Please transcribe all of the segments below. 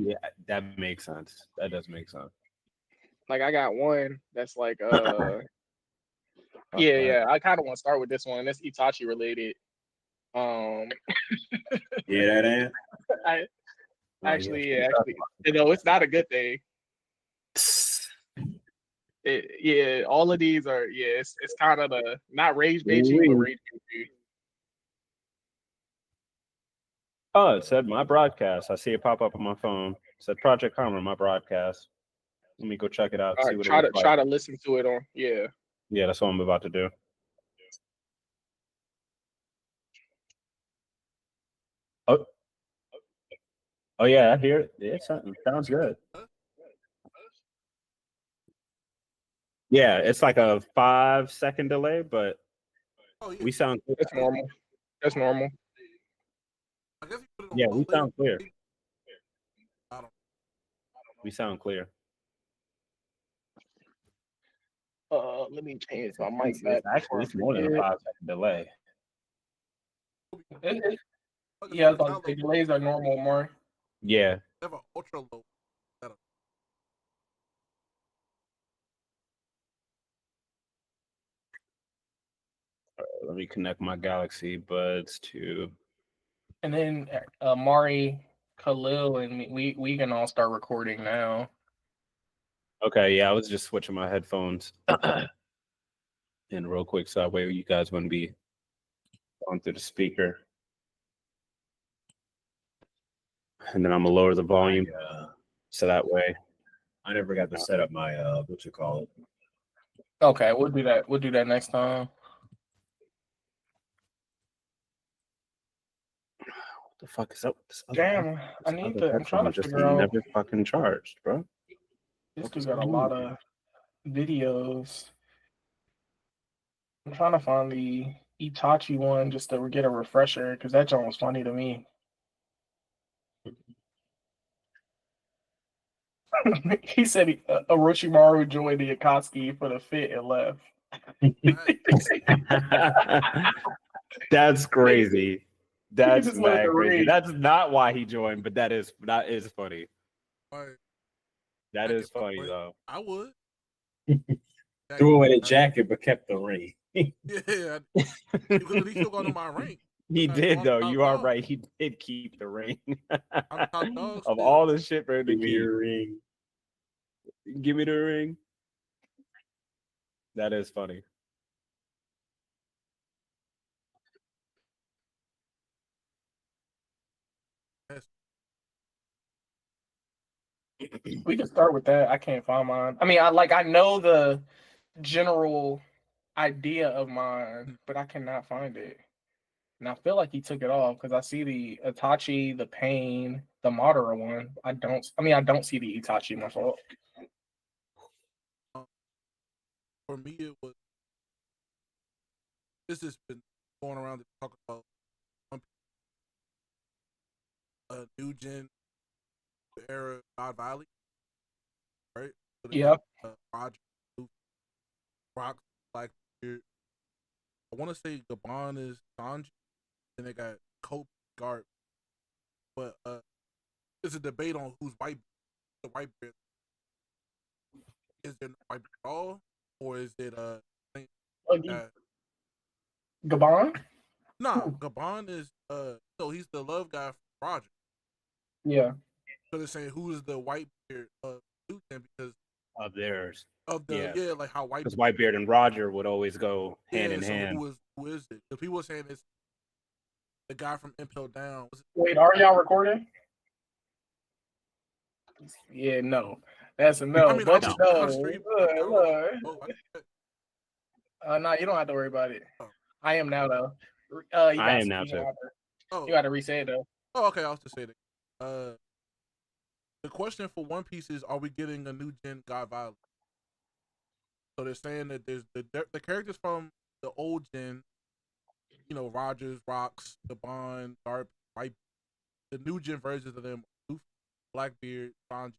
Yeah, that makes sense. That does make sense. Like I got one that's like Fuck yeah, that. yeah. I kind of want to start with this one. That's Itachi related. Um, Yeah, that ain't. I Oh yeah. actually, it's not a good thing. Yeah, all of these are it's kind of the not rage baiting, but Ooh-wee. rage baiting. Oh, it said my broadcast. I see it pop up on my phone. It said Project Karma, my broadcast. Let me go check it out, All see right, what it looks like. try to listen to it on. Yeah. Yeah, that's what I'm about to do. Oh, oh yeah, I hear it. Yeah, it sounds good. Yeah, it's like a 5-second delay, but Oh yeah, we sound clear. That's normal. That's normal. I guess you put it on Yeah, we low sound clear. latency. I don't. We sound clear. Let me change my mic It's back actually before I it's more than a forget. 5-second delay. It- Like I yeah, I said, was about to not say low. delays are normal, more. Yeah. They have an ultra low setup. Let me connect my Galaxy Buds to. And then Mari, Khalil, and we can all start recording now. Okay, yeah, I was just switching my headphones in real quick, so that way you guys wouldn't be going through the speaker. And then I'm gonna lower the volume so that way. I never got to set up my what you call it. Okay, we'll do that. We'll do that next time. What the fuck is up with this other Damn, I need to. I'm trying to just figure out. never fucking charged, bro. This What's dude got a going lot on? of videos. I'm trying to find the Itachi one just to get a refresher because that joint was funny to me. He said Orochimaru joined the Akatsuki for the fit and left. That's crazy. That's just wanted to mad crazy. read. That's not why he joined, but that is funny. Like, That I is could fuck funny with it. though. I would. Threw away the jacket but kept the ring. Yeah, because at least still got on my rank. He did I'm though. top You are dog. right. He did keep the ring. I'm top dog Of still. all the shit for him to Give me keep, your ring. give me the ring. That is funny. Yes. We can start with that. I can't find mine. I mean, I know the general idea of mine, but I cannot find it. And I feel like he took it off because I see the Itachi, the Pain, the Madara one. I don't see the Itachi. My fault. For me, it was. This has been going around to talk about new gen era God Valley, right? So they Yep. got, Roger, Luffy, Rock, Blackbeard. I want to say Gabon is Sanji, and they got Cope, Garp. But there's a debate on who's white. The white beard. Is there no white beard at all, or is it Gabon? Nah, Gabon is so he's the love guy from Roger. Yeah. So they're saying who is the white beard of Newton because Of theirs. of the like how white because Whitebeard and Roger would always go hand in so hand. who is it? Because people were saying it's the guy from Impel Down. Wait, are y'all recording? Yeah, no. That's a no. I mean, Bunch I'm of no. stream. No, you don't have to worry about it. Oh. I am now though. I am now too. You got to reset it though. Oh, okay. I'll just say that. The question for One Piece is: are we getting a new gen God Valley? So they're saying that there's the characters from the old gen, you know, Rogers, Rocks, the Bond, Garp, White. The new gen versions of them: Luffy, Blackbeard, Sanji,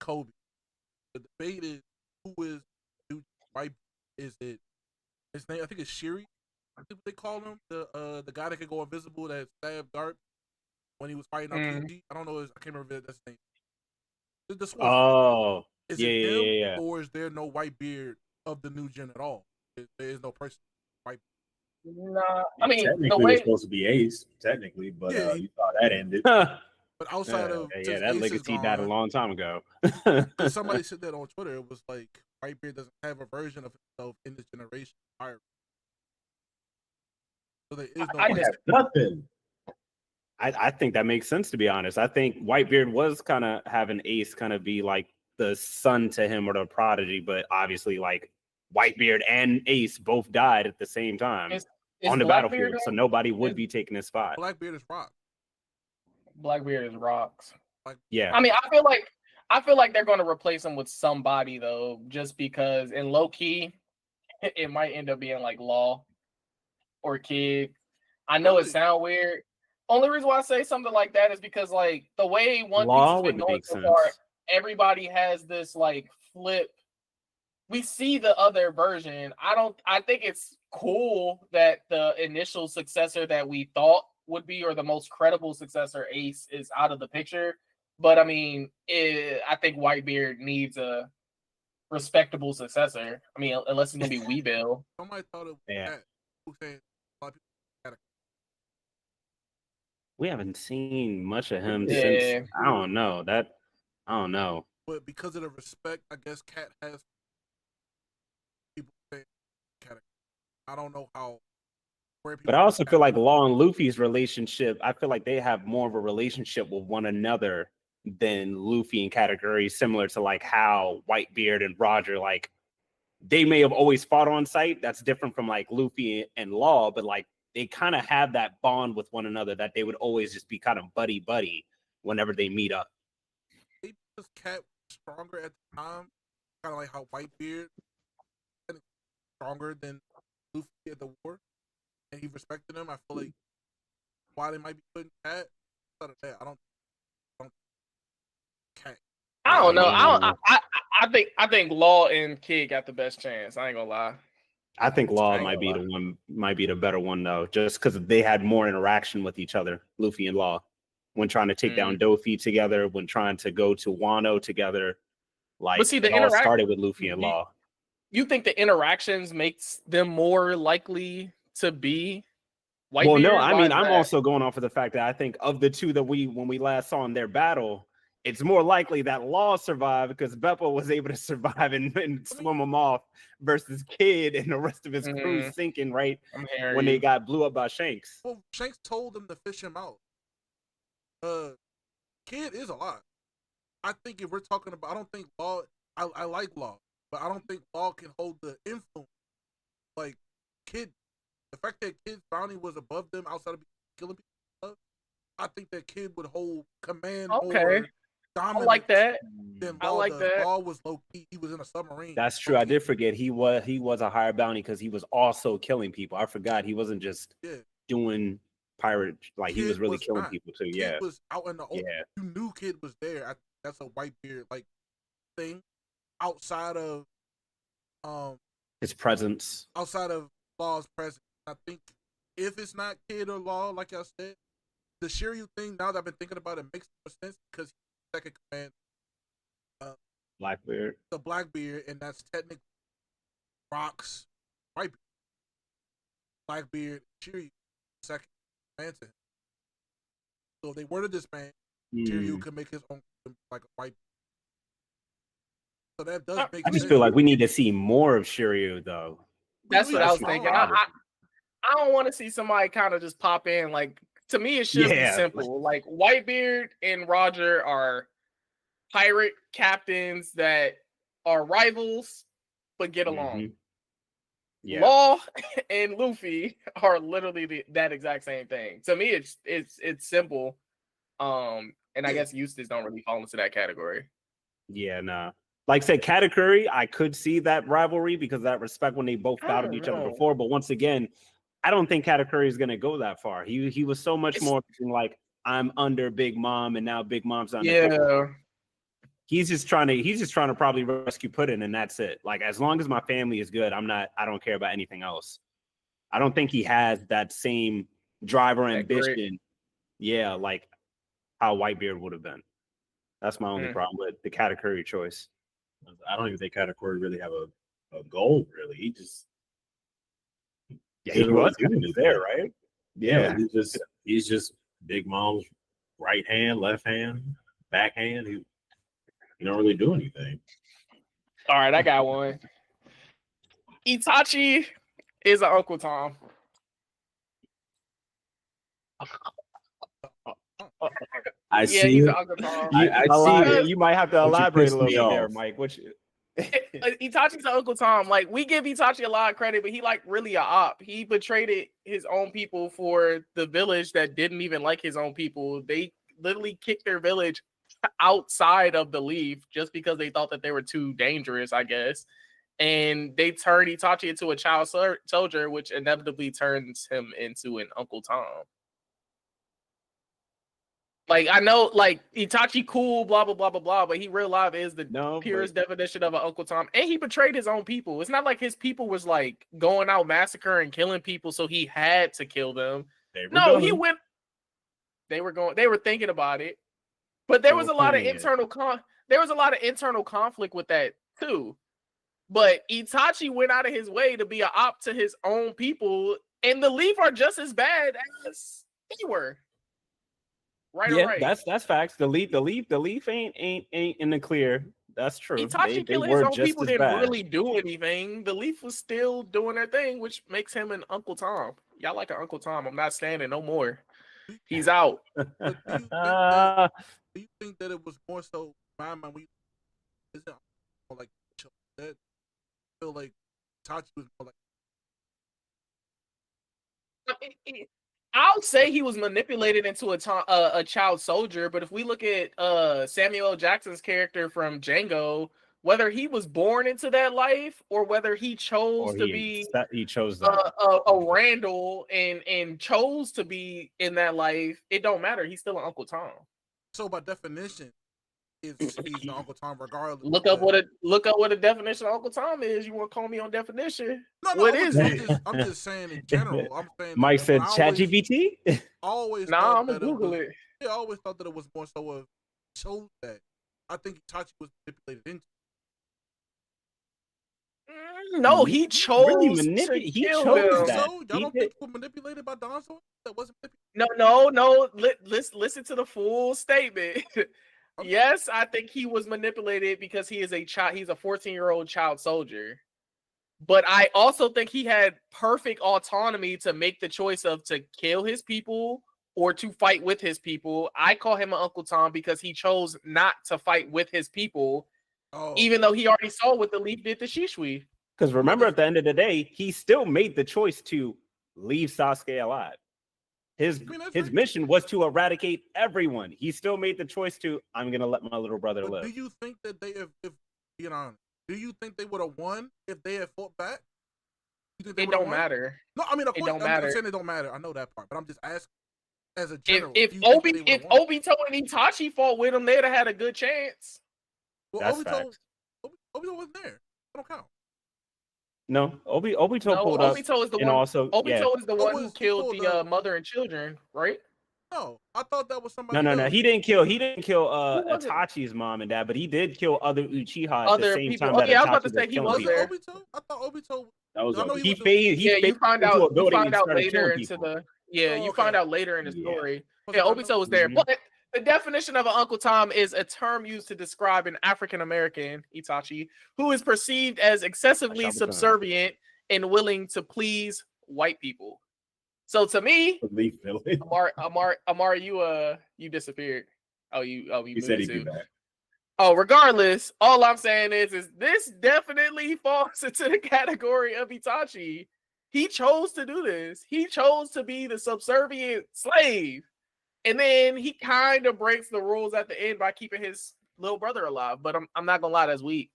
Kobe. The debate is who is new White. Is it his name? I think it's Shiri. I think they call him the guy that can go invisible that stabbed Garp. when he was fighting Mm. Aokiji. I don't know. I can't remember that's his name. The sword. Oh, Is yeah, it him, yeah. or is there no Whitebeard of the new gen at all? There is no person. Nah, I mean the Technically, way it's supposed to be Ace, technically, but Yeah, you thought that ended. Yeah, But outside of yeah, since that Ace is legacy died a gone, long time ago. because somebody said that on Twitter, it was like Whitebeard doesn't have a version of himself in this generation. So there is no I He just had nothing. I think that makes sense, to be honest. I think Whitebeard was kind of having Ace kind of be like the son to him or the prodigy, but obviously like Whitebeard and Ace both died at the same time is on the Blackbeard. battlefield, so nobody would is- be taking his spot. Blackbeard is rock. Blackbeard is rocks. Yeah, I mean, I feel like they're going to replace him with somebody though, just because in low key, it might end up being like Law or Kid. I know it Really? sounds weird. Only reason why I say something like that is because like the way One Piece Law has been would going make so sense. far, everybody has this like flip. We see the other version. I think it's cool that the initial successor that we thought would be, or the most credible successor, Ace, is out of the picture. But I mean, I think Whitebeard needs a respectable successor. I mean, unless it's gonna be Weebill. Somebody thought it was Yeah. that. Who saying a lot of people we haven't seen much of him Yeah. since. I don't know. but because of the respect, I guess Cat has people saying Cat. I don't know how. Where people But I also feel like Law and Luffy's relationship, I feel like they have more of a relationship with one another than Luffy and Katakuri, similar to like how Whitebeard and Roger, like they may have always fought on sight. That's different from like Luffy and Law, but like they kind of have that bond with one another that they would always just be kind of buddy whenever they meet up. maybe because Cat was stronger at the time, kind of like how Whitebeard was stronger than Luffy at the war, and he respected him. I feel like why they might be putting Cat out of that. I don't Cat. I don't know. I think Law and Kid got the best chance. I ain't gonna lie. I think Law I ain't might be gonna the one, might be the better one though, just because they had more interaction with each other, Luffy and Law, when trying to take down Dofi together, when trying to go to Wano together. Like, see, the it all interact- started with Luffy and Law. You think the interactions makes them more likely to be Whitebeard? Well, no, I Why mean, is I'm that? also going off of the fact that I think of the two that when we last saw in their battle, it's more likely that Law survived because Beppo was able to survive and swim him off versus Kid and the rest of his crew sinking right I'm hearing when you. they got blew up by Shanks. Well, Shanks told them to fish him out. Kid is alive. I think if we're talking about, I don't think Law. I like Law, but I don't think Law can hold the influence like Kid. The fact that Kid's bounty was above them outside of killing people, I think that Kid would hold command over dominance. I like that. Than I Law like does. that. Law was low key. He was in a submarine. That's true. I did forget he was a higher bounty because he was also killing people. I forgot he wasn't just doing pirate, like he Kid was really was killing not. people too. Kid Yeah, was out in the open. yeah. You knew Kid was there. That's a Whitebeard like thing. Outside of His presence. outside of Law's presence, I think if it's not Kid or Law, like I said, the Shiryu thing. Now that I've been thinking about it, makes more sense because he's second command, Blackbeard. the Blackbeard, and that's technically Rock's Whitebeard. Blackbeard, Shiryu, second command to him. So if they were to disband, Shiryu could make his own like a White. So that does make I just sense. feel like we need to see more of Shiryu though. That's what I was That's thinking. my I don't want to see somebody kind of just pop in. Like, to me, it should be simple. Like, Whitebeard and Roger are pirate captains that are rivals but get along. Yeah. Law and Luffy are literally that exact same thing. To me, it's simple. And I guess Eustace don't really fall into that category. Yeah, nah. Like I said, Katakuri, I could see that rivalry because of that respect when they both battled each other before. But once again, I don't think Katakuri is going to go that far. He was so much more like, I'm under Big Mom and now Big Mom's under. Yeah. He's just trying to probably rescue Puddin, and that's it. Like, as long as my family is good, I don't care about anything else. I don't think he has that same drive or ambition. Yeah, like how Whitebeard would have been. That's my only Mm. problem with the Katakuri choice. I don't even think Katakuri really have a goal. Really, he just Yeah, He he doesn't really was do kind of anything. there, right? yeah, he's just Big Mom's right hand, left hand, backhand. He don't really do anything. All right, I got one. Itachi is an Uncle Tom. I Yeah, see he's it. an Uncle Tom. I see it. You might have to But you elaborate a pissed little me bit there, off. Mike. Which Itachi's an Uncle Tom. Like, we give Itachi a lot of credit, but he like really a op. He betrayed his own people for the village that didn't even like his own people. They literally kicked their village outside of the Leaf just because they thought that they were too dangerous, I guess. And they turned Itachi into a child soldier, which inevitably turns him into an Uncle Tom. Like, I know, like, Itachi cool, blah, blah, blah, blah, blah, but he real life is the purest definition of an Uncle Tom. And he betrayed his own people. It's not like his people was, like, going out massacring, killing people, so he had to kill them. No, he went... They were thinking about it. But there was a lot of internal conflict with that, too. But Itachi went out of his way to be an op to his own people, and the Leaf are just as bad as they were. Right, yeah, right. that's facts. The Leaf ain't in the clear. That's true. Itachi killing his own people didn't really do anything. The Leaf was still doing their thing, which makes him an Uncle Tom. Y'all like an Uncle Tom. I'm not standing no more. He's out. But do you think that it was more so my mind? Isn't like that? I feel like Itachi was more like. I'll say he was manipulated into a child soldier, but if we look at Samuel L. Jackson's character from Django, whether he was born into that life or whether he chose he chose that. a Randall and chose to be in that life, it don't matter. He's still an Uncle Tom. So by definition, he's an Uncle Tom regardless. Look up what a definition of Uncle Tom is. You want to call me on definition? No, what is it? I'm just saying in general. I'm saying Mike said ChatGPT. I'm gonna Google it. Yeah, I always thought that it was more so of chose that. I think Itachi was manipulated into. No, he chose really to he kill chose him. that. So y'all don't think he was manipulated by Danzo? That wasn't manipulated? No. Listen to the full statement. Okay. Yes, I think he was manipulated because he is a child. He's a 14-year-old child soldier. But I also think he had perfect autonomy to make the choice of to kill his people or to fight with his people. I call him an Uncle Tom because he chose not to fight with his people, even though he already saw what the Leaf did to Shishui. Because remember, at the end of the day, he still made the choice to leave Sasuke alive. His mission was to eradicate everyone. He still made the choice to, I'm going to let my little brother live. Do you think that they, if being honest, do you think they would have won if they had fought back? It don't matter. No, I mean, of course, I'm saying it don't matter. I know that part, but I'm just asking as a general. If Obito and Itachi fought with him, they'd have had a good chance. Well, Obito wasn't there. I don't count. No, Obito pulled up. Obito is the one. Also, Obito is the one who killed the mother and children, right? No, I thought that was somebody. No. He didn't kill Itachi's mom and dad, but he did kill other Uchiha at the same time. I was about to say he was there. Obito? I thought Obito. That was he you find out later into the you find out later in the story. Yeah, Obito was there, but the definition of an Uncle Tom is a term used to describe an African American, Itachi, who is perceived as excessively subservient and willing to please white people. So to me, Amari, you disappeared. You said he'd too. be back. Oh, regardless, all I'm saying is this definitely falls into the category of Itachi. He chose to do this. He chose to be the subservient slave. And then he kind of breaks the rules at the end by keeping his little brother alive. But I'm not gonna lie, that's weak.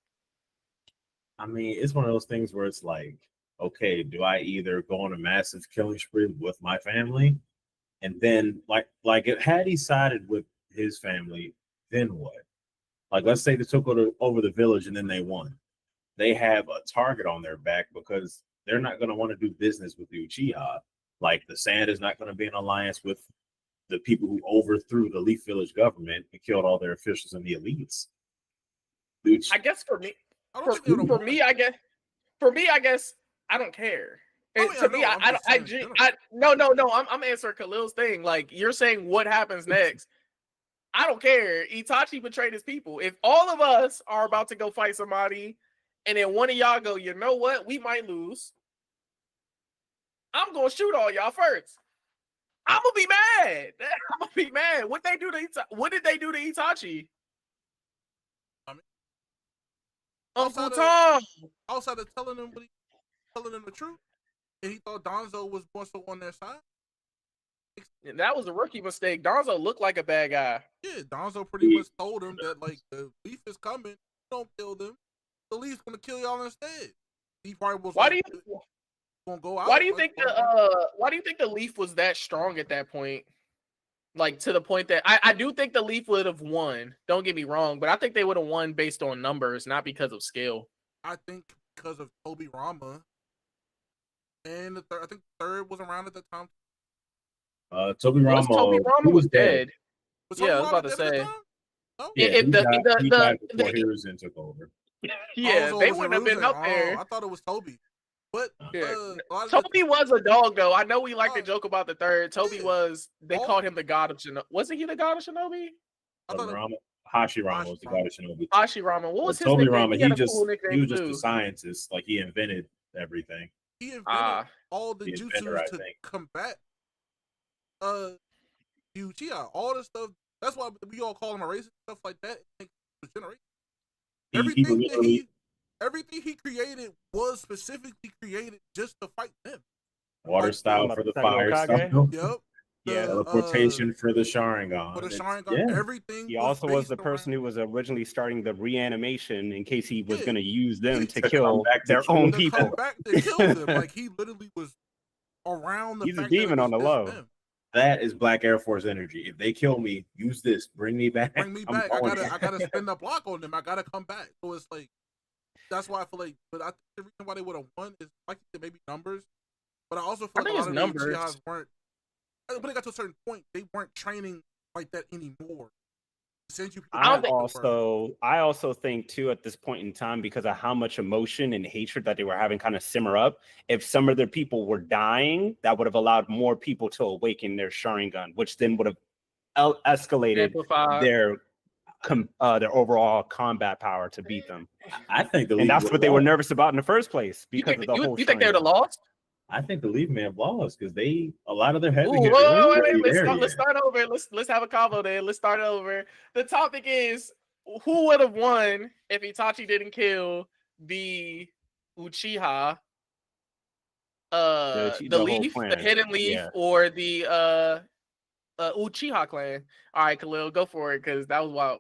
I mean, it's one of those things where it's like, okay, do I either go on a massive killing spree with my family, and then like had he sided with his family, then what? Like, let's say they took over the village and then they won. They have a target on their back because they're not going to want to do business with the Uchiha. Like, the Sand is not going to be in alliance with the people who overthrew the Leaf Village government and killed all their officials and the elites. Which, I guess for me, I don't think they would for me, I guess I don't care. I And mean, to I me, know, I, I'm I, just I, saying in ge- general. no, I'm answering Khalil's thing. Like you're saying, what happens next? I don't care. Itachi betrayed his people. If all of us are about to go fight somebody, and then one of y'all go, you know what? We might lose. I'm gonna shoot all y'all first. I'm gonna be mad. I'm gonna be mad. What did they do to Itachi? I mean, Uncle outside Tom. outside of telling them the truth, and he thought Donzo was more so on their side. That was a rookie mistake. Donzo looked like a bad guy. Yeah, Donzo pretty much told him that like the Leaf is coming. Don't kill them. The Leaf's gonna kill y'all instead. He probably was Why like, do you gonna go out. why do you think the Leaf was that strong at that point? Like to the point that I do think the Leaf would have won. Don't get me wrong, but I think they would have won based on numbers, not because of skill. I think because of Toby Rama, and I think the third was around at the time. Toby Rama, Toby Rama he was dead. Was Yeah, I was Toby Rama about to dead at the say. time? No? Yeah, If he the died before Hiruzen took over. Yeah, so they it was wouldn't have been Hiruzen. up there. I thought it was Toby. But Yeah. a lot of the- Toby was a dog, though. I know we like to joke about the third. Toby Yeah. was. They All- called him the god of Shinobi. Wasn't he the god of Shinobi? I thought Toby it, Rama, Hashirama was the god of Shinobi. Hashirama. What was his Toby nickname? Rama, He had a he cool nickname was just too. a scientist. Like he invented everything. he invented Ah, all the The inventor, I jutsus to think. combat the Uchiha. All the stuff. That's why we all call him a racist, stuff like that. Generation. Everything he created was specifically created just to fight them. Water Like, style about for the the Second fire Hokage? style. Yep. Yeah, Teleportation for the Sharingan. For the It's- Sharingan, yeah. everything. He also was the based person around- who was originally starting the reanimation in case he was Yeah. going to use them to To kill come back to their kill own them. to come people. back to kill them. Like he literally was around the He's a fact that it demon on was the just low. them. That is Black Air Force energy. If they kill me, use this. Bring me back. Bring me I'm back. I going. gotta spin the block on them. I gotta come back. So it's like that's why I feel like. But I think the reason why they would have won is like maybe numbers. But I also feel I like a think lot it's of the numbers. Uchihas weren't. When they got to a certain point, they weren't training like that anymore. Since you, I also think too at this point in time, because of how much emotion and hatred that they were having kind of simmer up, if some of their people were dying, that would have allowed more people to awaken their Sharingan, which then would have escalated amplified. their overall combat power to beat them. I think the And Leaf that's would what they have were lost. nervous about in the first place You because think, of the whole you think they'd have Sharingan. lost? I think the Leaf may have lost because a lot of their heavy Ooh, hitters wait, weren't wait, really wait, there let's yet. start over. Let's have a combo then. Let's start over. The topic is who would have won if Itachi didn't kill the Uchiha, the whole Leaf, the clan. Hidden Leaf, Yeah. or the Uchiha clan. All right, Khalil, go for it because that was wild.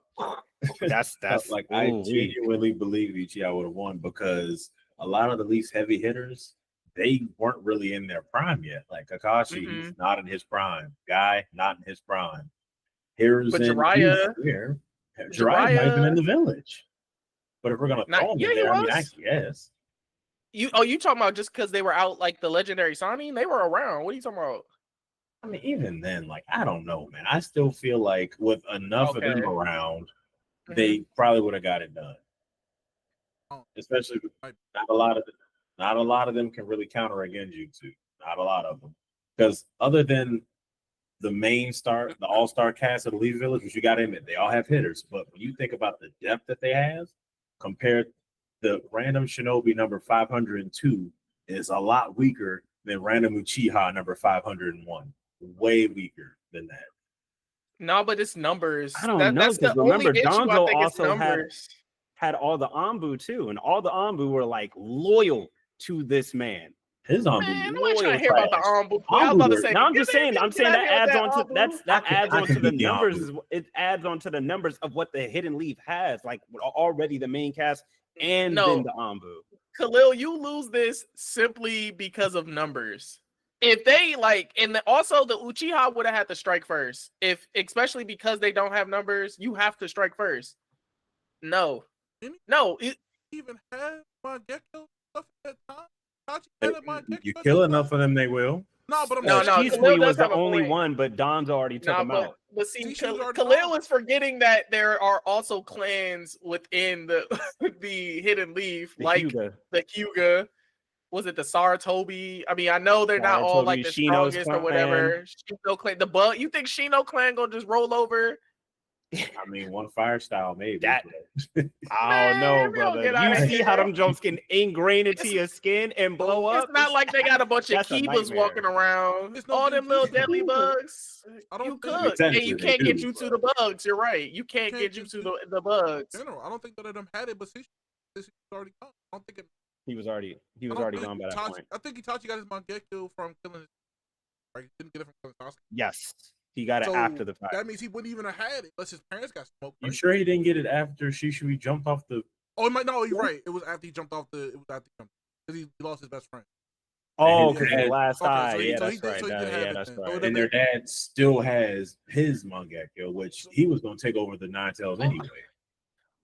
That's Like I ooh-wee. genuinely believe Uchiha would have won because a lot of the Leafs heavy hitters, they weren't really in their prime yet. Like Kakashi, he's not in his prime. Guy, not in his prime. Here's But Jiraiya might have been in the village. But if we're gonna throw him yeah, in he there, I mean, was. yes. You talking about just because they were out like the legendary Sani? They were around. What are you talking about? I mean, even then, like, I don't know, man. I still feel like with enough of them Okay. around, they probably would have got it done. Especially not a lot of them can really counter a Genjutsu. Not a lot of them. Because other than the main star, the all-star cast of the Leaf Village, which you got to admit, they all have hitters. But when you think about the depth that they have, compared the random Shinobi number 502 is a lot weaker than random Uchiha number 501. Way weaker than that. No, but it's numbers. I don't know, That's the because remember, only issue. I Donzo think it's also numbers. had all the Anbu too, and all the Anbu were like loyal to this man. His Anbu, Man, nobody trying to hear about the Anbu. I was about to say. No, I'm just saying. get I'm saying out that here with adds on to Anbu. that adds I on can to the beat the numbers. Anbu. It adds on to the numbers of what the Hidden Leaf has, like already the main cast and No. then the Anbu. Khalil, you lose this simply because of numbers. If they also the Uchiha would have had to strike first. Especially because they don't have numbers, you have to strike first. No. Even had Mangekyo stuff at that time. How'd you had Mangekyo You at kill that enough time? of them, they will. No, but I'm No, saying- no, Shisui Khalil was does have the a only point. one, but Don's already took Nah, him out. but see, See, she was already Khalil gone. is forgetting that there are also clans within the the Hidden Leaf, The like Hyuga. the Hyuga. Was it the Saratobi? I mean, I know they're not all like the Saratobi, Shino's strongest or clan. whatever. Shino clan, the bug. You think Shino clan gonna just roll over? I mean, one fire style maybe. That- but- I don't Man, know, we don't brother. get You outta see how here. them jumps can ingrain into It's- your skin and blow up? It's not like they got a bunch of That's a Kivas nightmare. walking around. It's no All big them little deal. deadly bugs. I don't You think- I could. mean, And technically you they can't get do, you to but- the bugs. You're right. You can't Can't get you get to you the bugs. In general, I don't think that of them had it, but Shisui was already gone. I don't think it. He was already I don't already think gone by that Itachi- point. I think Itachi got his Mangekyo from killing his. Right, he didn't get it from killing Sasuke. Yes, he got it So after the fact. that means he wouldn't even have had it unless his parents got smoked. You Right? sure he didn't get it after Shisui jumped off the? Oh, it might no. You're right. It was after he jumped off the. It was after he jumped because he lost his best friend. Oh, his because the dad- last Okay, eye. so he- Yeah, so he that's did- right. so he did have Yeah, it that's then. So right. it And their dad still has his Mangekyo, which he was going to take over the Nine Tails anyway.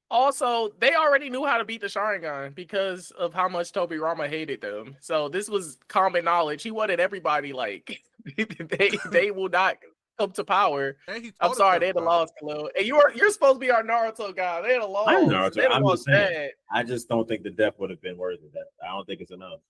Also, they already knew how to beat the Sharingan because of how much Tobirama hated them. So this was common knowledge. He wanted everybody like they will not come to power. And he. I'm taught sorry, it to they'd have everybody. lost, Khalil. And you're supposed to be our Naruto guy. They'd have lost. I'm Naruto. They'd have I'm lost just saying. bad. I just don't think the death would have been worth it. I don't think it's enough.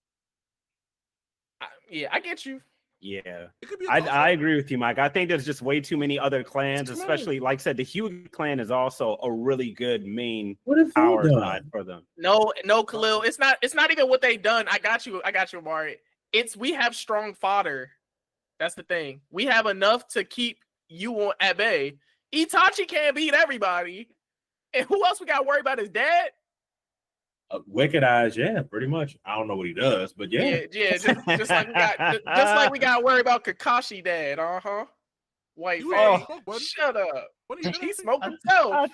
Yeah, I get you. Yeah, It could be. A I toss-up. agree with you, Mike. I think there's just way too many other clans, It's too especially like I said, the Hyuga clan is also a really good main What if power done? side for them. No, Khalil. It's not even what they done. I got you, Amari. It's we have strong fodder. That's the thing. We have enough to keep you on at bay. Itachi can't beat everybody. And who else we got to worry about? His dad? Wicked Eyes, yeah, pretty much. I don't know what he does, but yeah. Just like we got to worry about Kakashi dad. White You face. already smoked, buddy. Shut up. What are you He doing? smoked himself.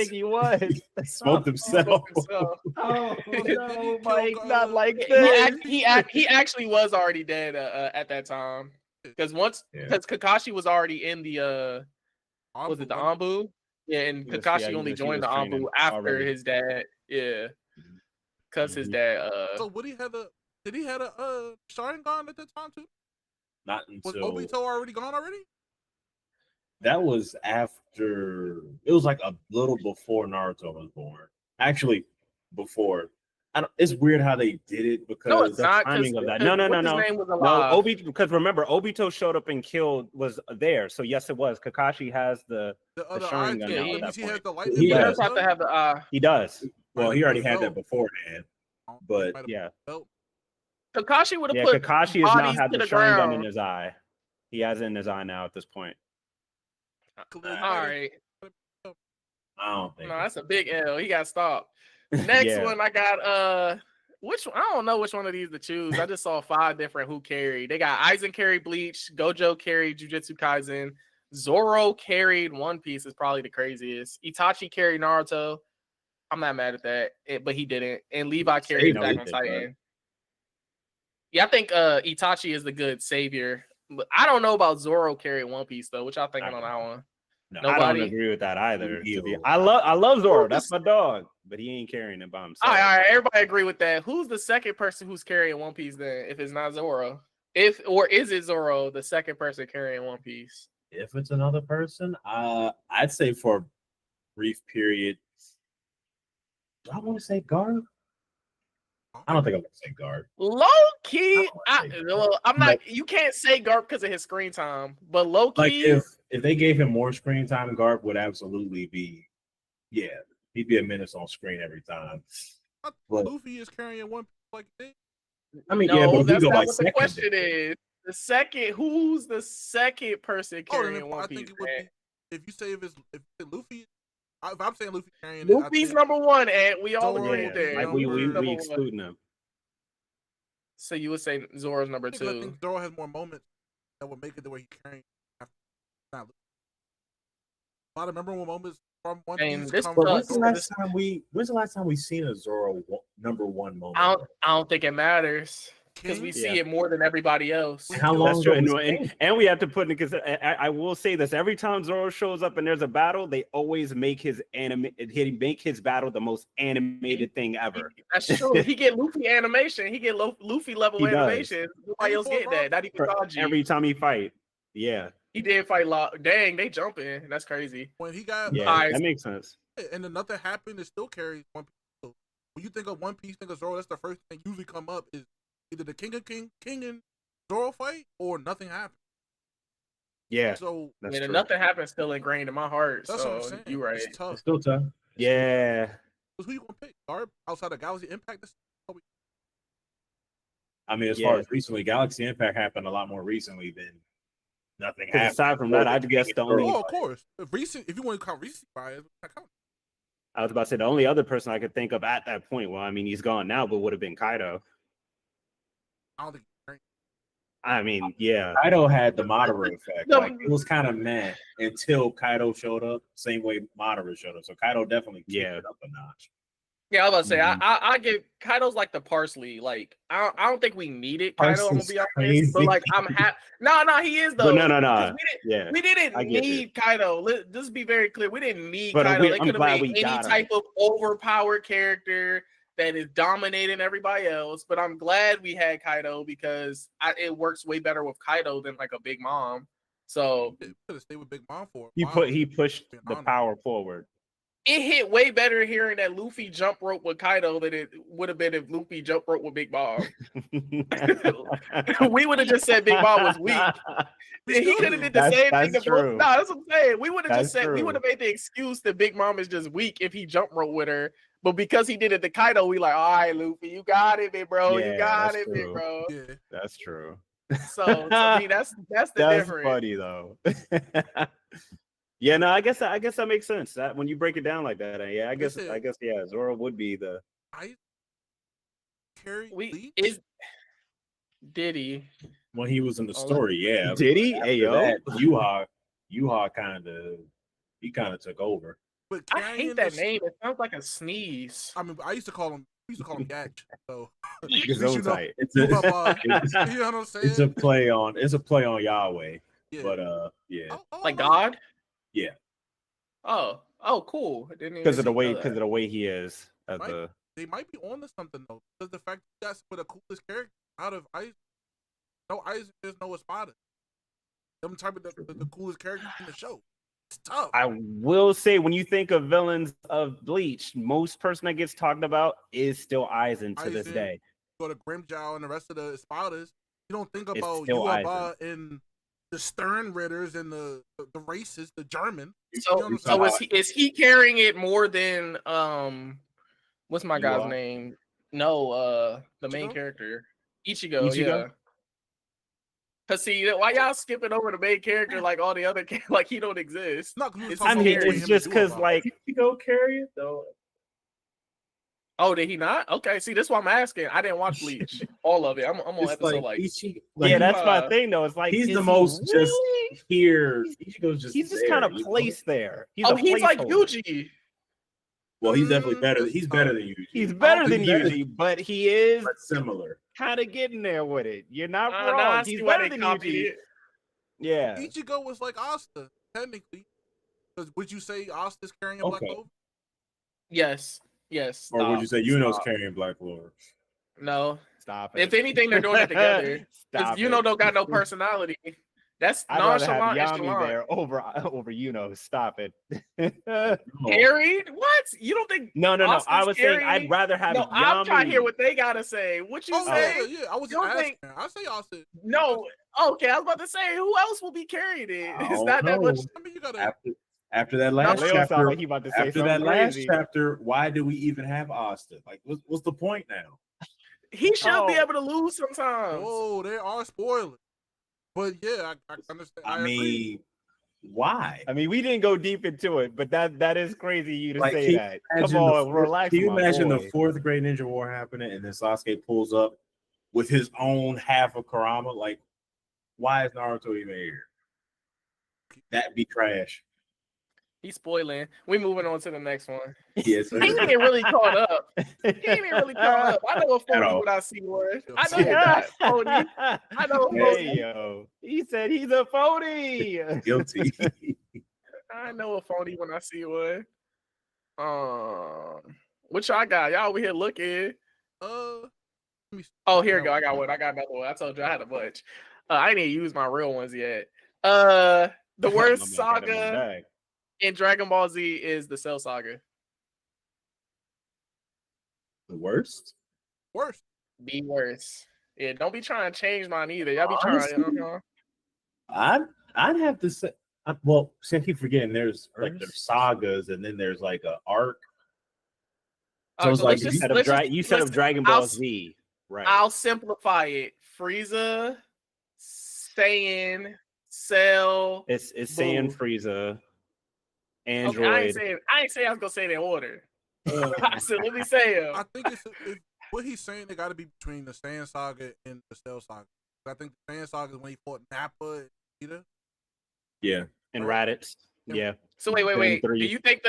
He was. Smoked He himself. smoked himself. Oh no, Mike, not like He actually was already dead at that time. Because Yeah. Kakashi was already in the was it the Anbu? Yeah, and He was- Kakashi yeah, he only was joined the training Anbu after already. his dad. Yeah. Because his Mhm. dad So Woody had a. Did he had a Sharingan at that time too? Not Was until Obito already gone already? that was after. It was like a little before Naruto was born. Actually, before. It's weird how they did it because no, it's not. timing of that. 'cause No. what's his name was No, alive. because remember, Obito showed up and killed was there. So yes, it was. Kakashi has the The other Sharingan eye. now Yeah, at that that means he has point. the lightning. He He does. does have to have the he does. well, he already had No. that beforehand. but- Yeah. Kakashi would have Yeah, put Kakashi has now bodies had to the the Sharingan in ground. his eye. He has it in his eye now at this point. All right. I don't think. No, that's a big L. He got stopped. Next Yeah. one, I got which one? I don't know which one of these to choose. I just saw 5 different who carried. They got Aizen carried Bleach, Gojo carried Jujutsu Kaisen, Zoro carried One Piece is probably the craziest. Itachi carried Naruto. I'm not mad at that, but he didn't. And Levi carried no, Attack he on did, Titan. Yeah, I think Itachi is the good savior. But I don't know about Zoro carrying One Piece though. What y'all thinking on that one? No, I don't Nobody? agree with that either. Heel. I love Zoro. Who's That's the- my dog, but he ain't carrying it by himself. All right, everybody agree with that. Who's the second person who's carrying One Piece then? If it's not Zoro, or is it Zoro the second person carrying One Piece? if it's another person, I'd say for a brief period. Do I want to say Garb? I don't think I want to say Garb. Low key, I'm not. You can't say Garp because of his screen time, but low Like key, if they gave him more screen time, Garb would absolutely be, yeah, he'd be a menace on screen every time. But Luffy is carrying One Piece like this. I mean, no, yeah, but if you that's go not like what the second, question is. The second, who's the second person Oh, carrying then One I Piece? think it would man? be if you say if Luffy. If I'm saying Luffy carrying it, I Luffy's think- number one, and we all Zoro, agree Yeah, there. like we Luffy's number one. excluding him. So you would say Zoro's number Because I 2. think Zoro has more moments that would make it the way he carrying. Not Luffy. A lot of memorable moments from One And Piece. this come but from when's the sucks. Zoro. last time we seen a Zoro number one moment? I don't think it matters. because we King. see Yeah. it more than everybody else. How long That's true, ago and, was and we have to put in because I will say this: every time Zoro shows up and there's a battle, they always make his battle the most animated thing ever. That's true. He get Luffy animation. He get Luffy level He does. animation. Nobody else get that. Not even For Sanji. every time he fight, yeah, He did fight Dang, they jumping. That's crazy. When he got yeah, Eyes. that makes sense. and then nothing happened, it still carries One Piece. So when you think of One Piece, think of Zoro, that's the first thing usually come up is either the King and Zoro fight or nothing happened. Yeah, So that's And true. nothing happened still ingrained in my heart. that's what I'm So saying. you right. It's tough. It's still tough. Yeah, Who you gonna pick? Garb outside of Galaxy Impact? I mean, as Yeah. far as recently, Galaxy Impact happened a lot more recently than nothing because happened. aside from that, I guess the only Oh, of course. If you want to count recent bias, that counts. I was about to say the only other person I could think of at that point. Well, I mean, he's gone now, but would have been Kaido. I don't think. I mean, yeah, Kaido had the Madara effect. No. Like it was kind of meh until Kaido showed up. Same way Madara showed up. So Kaido definitely kicked Yeah. it up a notch. Yeah, I was about to say Mhm. I give Kaido's like the parsley. Like I don't think we needed Kaido. I'm gonna Parsley's be honest, crazy. but like I'm happy. No, he is though. but no, 'Cause yeah. We didn't I get need Kaido. Let's be very clear. We didn't need But Kaido. They I'm could have glad made we any got him. type of overpowered character that is dominating everybody else. But I'm glad we had Kaido because it works way better with Kaido than like a Big Mom. So Could have stayed with Big Mom for a He while. he pushed Being the honest. power forward. it hit way better hearing that Luffy jump rope with Kaido than it would have been if Luffy jump rope with Big Mom. We would have just said Big Mom was weak. He could have did the That's- same that's thing. true. No, that's what I'm saying. We would have just That's said we true. would have made the excuse that Big Mom is just weak if he jump rope with her. But because he did it to Kaido, we like, all right, Luffy, you got it, big bro. Yeah, You got that's it, big true. bro. Yeah. That's true. So to me, that's the That's difference. funny though. Yeah, no, I guess that makes sense. That when you break it down like that, yeah, I guess Listen. yeah, Zoro would be the I carry We Bleach? did he? When he was in the Oh, story, yeah. Did he? After Hey, yo. that, Yuha kind of took over. But I carrying hate that the- name. It sounds like a sneeze. I mean, I used to call him Gatch. So his least own you know. type. It's you a, know what I'm saying? it's a play on Yahweh. yeah. But yeah. Oh, Like no. God? Yeah. Oh, cool. I didn't even Because of the know way that. he is. As Right. the They might be on to something though, because the fact that that's with the coolest character out of Ice, no Isaac, there's no Espada. Them type of the coolest characters in the show. It's tough. I will say, when you think of villains of Bleach, most person that gets talked about is still Aizen to this Aizen. day. Go to Grimjow and the rest of the Espadas. You don't think about still Yuaba and the Stern Ritters and the racists, the German. So, You know what I'm so saying? is he carrying it more than what's my guy's Ichigo? name? No, the main Ichigo? character. Ichigo, Ichigo? yeah. Cause see, why y'all skipping over the main character like all the other like he don't exist? Not 'cause we was It's- talking I about mean, between it's him just and because Yuaba. like You go carry it though. Oh, did he not? Okay, see, this is why I'm asking. I didn't watch Bleach, all of it. I'm on It's episode like yeah, that's my uh, thing though. It's like he's is the he most just really? here. Ichigo's just He's just there, kind of you know? placed there. He's oh, a he's like placeholder. Yuji. Well, he's definitely better. That's He's tough. better than you. He's better than He's better- Yuji, but he is But similar. kind of getting there with it. You're not Nah, I wrong. see He's why better they than copied Yuji. it. Yeah. Ichigo was like Asta, technically. Because would you say Asta's carrying a Black Okay. Clover? Yes. Or would you say Yuno's Stop. carrying Black Clover? No. Stop it. If anything, they're doing it together. Stop Because Yuno it. don't got no personality. That's I'd rather have nonchalant. Yami there over Yuno. Stop it. No. Carried? What? You don't think? No. I Austin's was saying carrying- I'd rather have No, Yami. I'm trying to hear what they gotta say. What you Oh, say? yeah. I was You just don't asking. think- I say Asta. No. Okay, I was about to say, who else will be carrying it? I It's don't not that know. much. I mean, you gotta. After that last Leo sound chapter, like he about to say after something that last crazy. chapter, why do we even have Asta? Like, what's the point now? He should be Oh. able to lose sometimes. Oh, there are spoilers. But yeah, I understand. I agree. mean, why? I mean, we didn't go deep into it, but that is crazy you to Like, say can you that. imagine Come the on, fourth- relax. Can you my imagine boy. the fourth Great Ninja War happening, and then Sasuke pulls up with his own half of Kurama? Like, why is Naruto even here? That'd be trash. He's spoiling. We moving on to the next one. Yes, He ain't even really caught up. He ain't even really caught up. I know a At 40 all. when I see one. I know you're not 40. I know a 40. Hey yo, he said he's a phony. Guilty. I know a phony when I see one. What y'all got? Y'all over here looking. Let me see. Oh, here we go. I got one. I got another one. I told you I had a bunch. I didn't even use my real ones yet. The worst My man got him in the saga bag. in Dragon Ball Z is the Cell Saga. The worst? Worst. Be worse. Yeah, don't be trying to change mine either. Y'all be Honestly, trying. I'd have to say. Well, see, I keep forgetting. There's like there's sagas, and then there's like a arc. So it's like let's you just- Set up let's just- you set up let's- Dragon Ball Z, right? I'll simplify it. Frieza, Saiyan, Cell. It's Saiyan, Boo. Frieza, Okay, Android. I ain't saying I was gonna say it in order. I said, let me say them. I think it's what he's saying. It got to be between the Saiyan Saga and the Cell Saga. I think the Saiyan Saga is when he fought Nappa and Vegeta. Yeah. and Raditz. Yeah. So wait. Then Do three. you think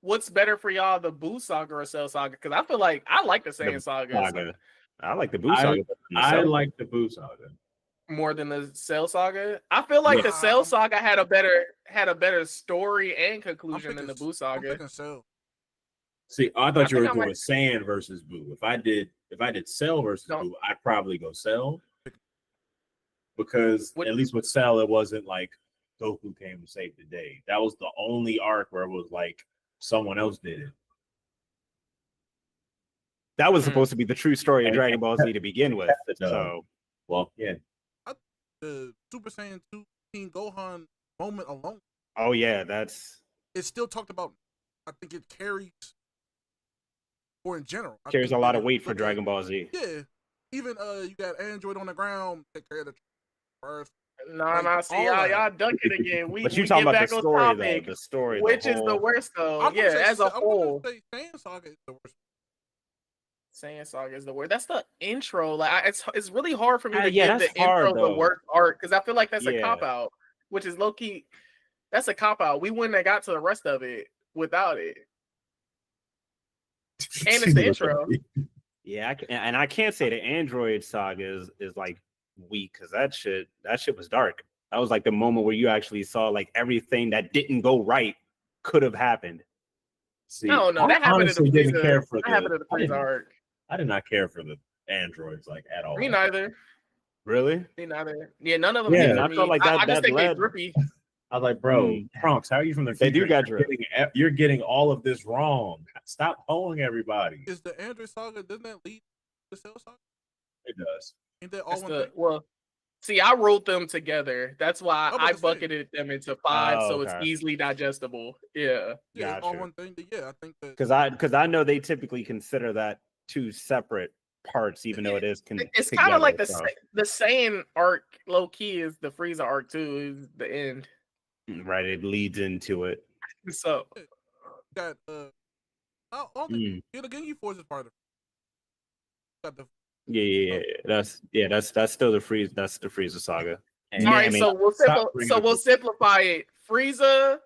what's better for y'all, the Boo Saga or Cell Saga? Because I feel like I like the Saiyan Saga Saga. I like the Boo I- Saga. better than the I Cell. like the Boo Saga. more than the Cell Saga. I feel like Yeah. the Cell Saga had a better story and I'm conclusion than the picking- Boo I'm Saga. picking Cell. See, I thought you I were think I doing might- Saiyan versus Boo. If I did Cell versus No. Boo, I'd probably go Cell. Because What- at least with Cell, it wasn't like Goku came to save the day. That was the only arc where it was like someone else did it. That was Mhm. supposed to be the true story of Dragon Ball Z to begin with. So Well, yeah. The Super Saiyan 2 King Gohan moment alone, oh yeah, that's it's still talked about. I think it carries, or in general, I carries think a lot they of weight for look at- Dragon Ball Z. Yeah, even you got Android on the ground, take care of the first. Nah, see all y'all, that. y'all ducking again. We But you we talking get about back the on story topic. though. The story. Which is the whole- worst though? I'm gonna Yeah, say as a I'm whole, gonna say Saiyan Saga is the worst. Saiyan Saga is the word. That's the intro. Like it's really hard for me to yeah, give the that's hard, intro the though. worst art because I feel like that's a Yeah. cop out, which is low key. That's a cop out. We wouldn't have got to the rest of it without it. And it's the intro. Yeah, I can't say the Android saga is like weak because that shit was dark. That was like the moment where you actually saw like everything that didn't go right could have happened. See, No, that I happened in honestly the didn't care for That happened in the I Frieza didn't, arc. I did not care for the androids like at all. Me neither. Really? Me neither. Yeah, none of them. Yeah, did for I me. felt like I that just think led- they drippy. I was like, bro, Mm. Trunks, how are you from the They do future? got You're getting all of this wrong. Stop polling everybody. Is the Android Saga, doesn't that lead to the Cell Saga? It does. Ain't that all That's one thing? well. See, I wrote them together. That's why I'm about I to say. bucketed them into 5, Oh, so it's okay. easily digestible. Yeah. Yeah, it's all Gotcha. one thing. But yeah, I think that Because I know they typically consider that two separate parts, even though it is. It's kind of like together, so. the Saiyan arc, low key, is the Frieza arc too. Is the end. Right, it leads into it. So you got I don't think Mm. the Genki Force is part of it. Got the Yeah. That's still the Frieza. That's the Frieza saga. And all Yeah, right, I mean, so we'll stop bringing up the- simplify it. Frieza,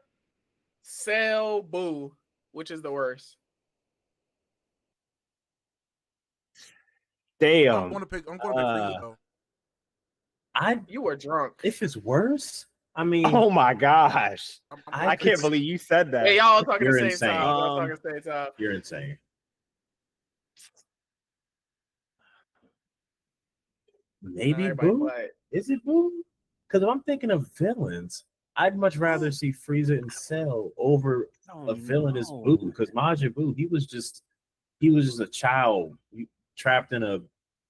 Cell, Boo, which is the worst? Damn. I'm gonna pick Frieza though. You were drunk. If it's worse, I mean, Oh my gosh! I'm I can't believe you said that. Hey, y'all all talking You're at the same insane. time. Y'all talking at the same time. you're insane. Maybe Everybody Boo? quiet. Is it Boo? Because if I'm thinking of villains, I'd much rather see Frieza and Cell over a villain as Boo. Because Majin Buu, he was just a child trapped in a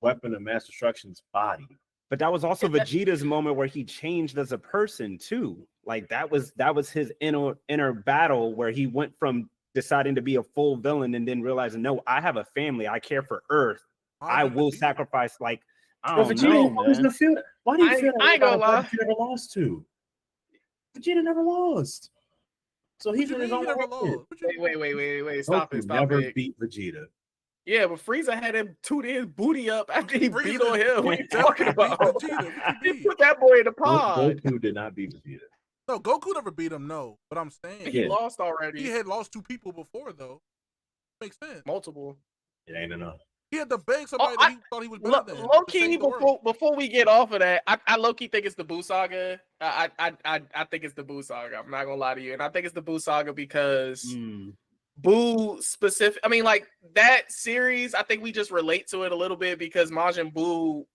weapon of mass destruction's body. But that was also Vegeta's moment where he changed as a person too. Like that was his inner battle where he went from deciding to be a full villain and then realizing, no, I have a family. I care for Earth. I will sacrifice. Like I But don't Vegeta know, always man. in the field. Why do you feel I ain't gonna about a lie. fight you never lost to? Vegeta never lost. So he's in his own never way. lost. What you mean? Wait. Stop Goku it. Stop never it. beat Vegeta. Yeah, but Frieza had him toot his booty up after he Frieza- beat on him. What are you talking Beat about? Vegeta. What you He mean? put that boy in the pod. Goku did not beat Vegeta. No, Goku never beat him. No, but I'm saying He Yeah. lost already. he had lost 2 people before though. Makes sense. Multiple. It ain't enough. He had to beg somebody I- that he thought he was better than. Low to key, save the world. before we get off of that, I low key think it's the Buu saga. I think it's the Buu saga. I'm not gonna lie to you, and I think it's the Buu saga because Mm. Buu specific. I mean, like that series. I think we just relate to it a little bit because Majin Buu,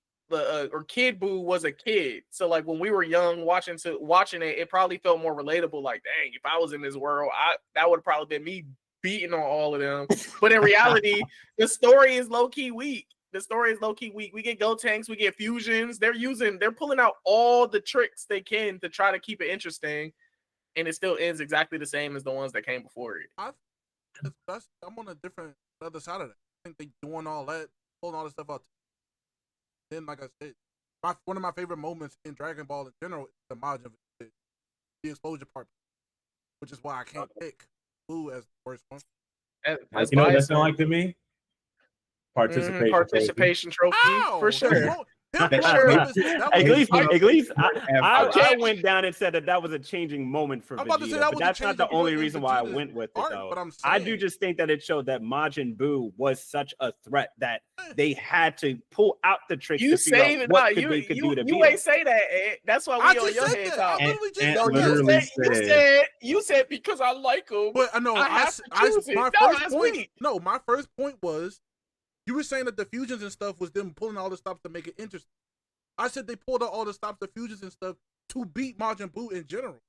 or Kid Buu, was a kid. So like when we were young, watching it, it probably felt more relatable. Like, dang, if I was in this world, that would have probably been me beating on all of them. But in reality, the story is low key weak. The story is low key weak. We get Gotenks, we get fusions. They're pulling out all the tricks they can to try to keep it interesting, and it still ends exactly the same as the ones that came before it. I'm on a different other side of that. I think they doing all that, pulling all this stuff out. Then, like I said, one of my favorite moments in Dragon Ball in general is the Majin, the explosion part, which is why I can't pick Buu as the first one. That's You know what that biased. sound like to me? Participation. Participation trophy Ow! for sure. Him For pulling sure. up that At was- least, I Okay. went down and said that was a changing moment for I'm about to say Vegeta, that but was a that's not the changing only point in reason why I Vegeta's went with it, arc, though. but I'm I saying- do just think that it showed that Majin Buu was such a threat that they had to pull out the tricks You to figure say out it what now. could You they could do to beat ain't him. say that, Ed. That's why we I on just your said head that. talk. I literally just And No, said literally that. you said because I like him. But no, I have to choose it. my No, first that's point. weak. No, my first point was you were saying that the fusions and stuff was them pulling all the stops to make it interesting. I said they pulled out all the stops, the fusions and stuff to beat Majin Buu in general.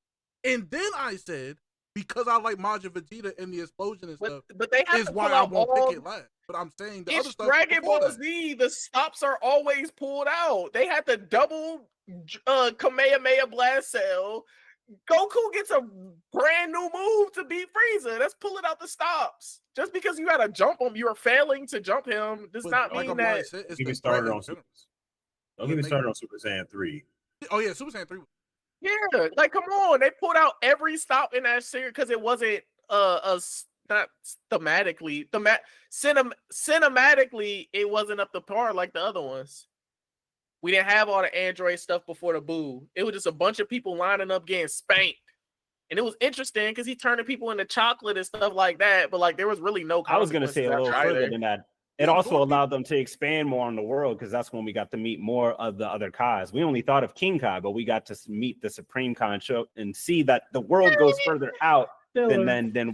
And then I said because I like Majin Vegeta and the explosion and stuff But they have is to why pull I out won't all. pick it last. But I'm saying the other It's stuff. Dragon before Ball that. Z. The stops are always pulled out. They had the double Kamehameha blast cell. Goku gets a brand new move to beat Frieza. That's pulling out the stops. Just because you got to jump him, you are failing to jump him, does But not like mean I'm that. already said, it's Don't get me the started threat on in Super. general. Don't get me started on Super Saiyan 3. Oh yeah, Super Saiyan 3. Yeah, like come on, they pulled out every stop in that series because it wasn't not thematically cinematically it wasn't up to par like the other ones. We didn't have all the Android stuff before the Buu. It was just a bunch of people lining up getting spanked. And it was interesting because he turning people into chocolate and stuff like that. But like there was really no I was going to consequences say a little after further either. than that. It Yeah, also more allowed them to expand more on the world because that's when we got to meet more of the other Kais. We only thought of King Kai, but we got to meet the Supreme Kai show and see that the world goes further out than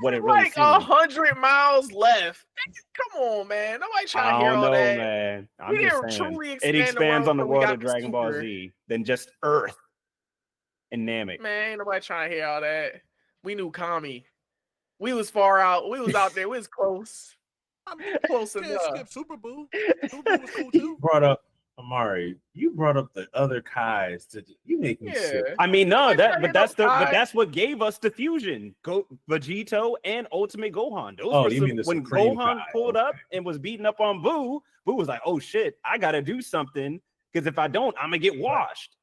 what it really Like seems. 100 miles left. Come on, man. Nobody trying to I hear don't all know, that. man. I'm We just didn't saying. truly It expand the expands world on the till we world got of the Dragon Ball Super. Z than just Earth and Namek. Man, ain't nobody trying to hear all that. We knew Kami. We was far out. We was out there. We was close. I mean, Close can't enough. skip Super Buu. Super Buu was cool too. You brought up Amari. You brought up the other Kais. You make me sick. Yeah. I mean, no, Nobody trying to but hear no Kai. that's what gave us the fusion. Vegito and Ultimate Gohan. Those Oh, were you mean the when Supreme Gohan Kai, pulled okay. up and was beating up on Buu. Buu was like, "Oh shit, I gotta do something because if I don't, I'm gonna get washed."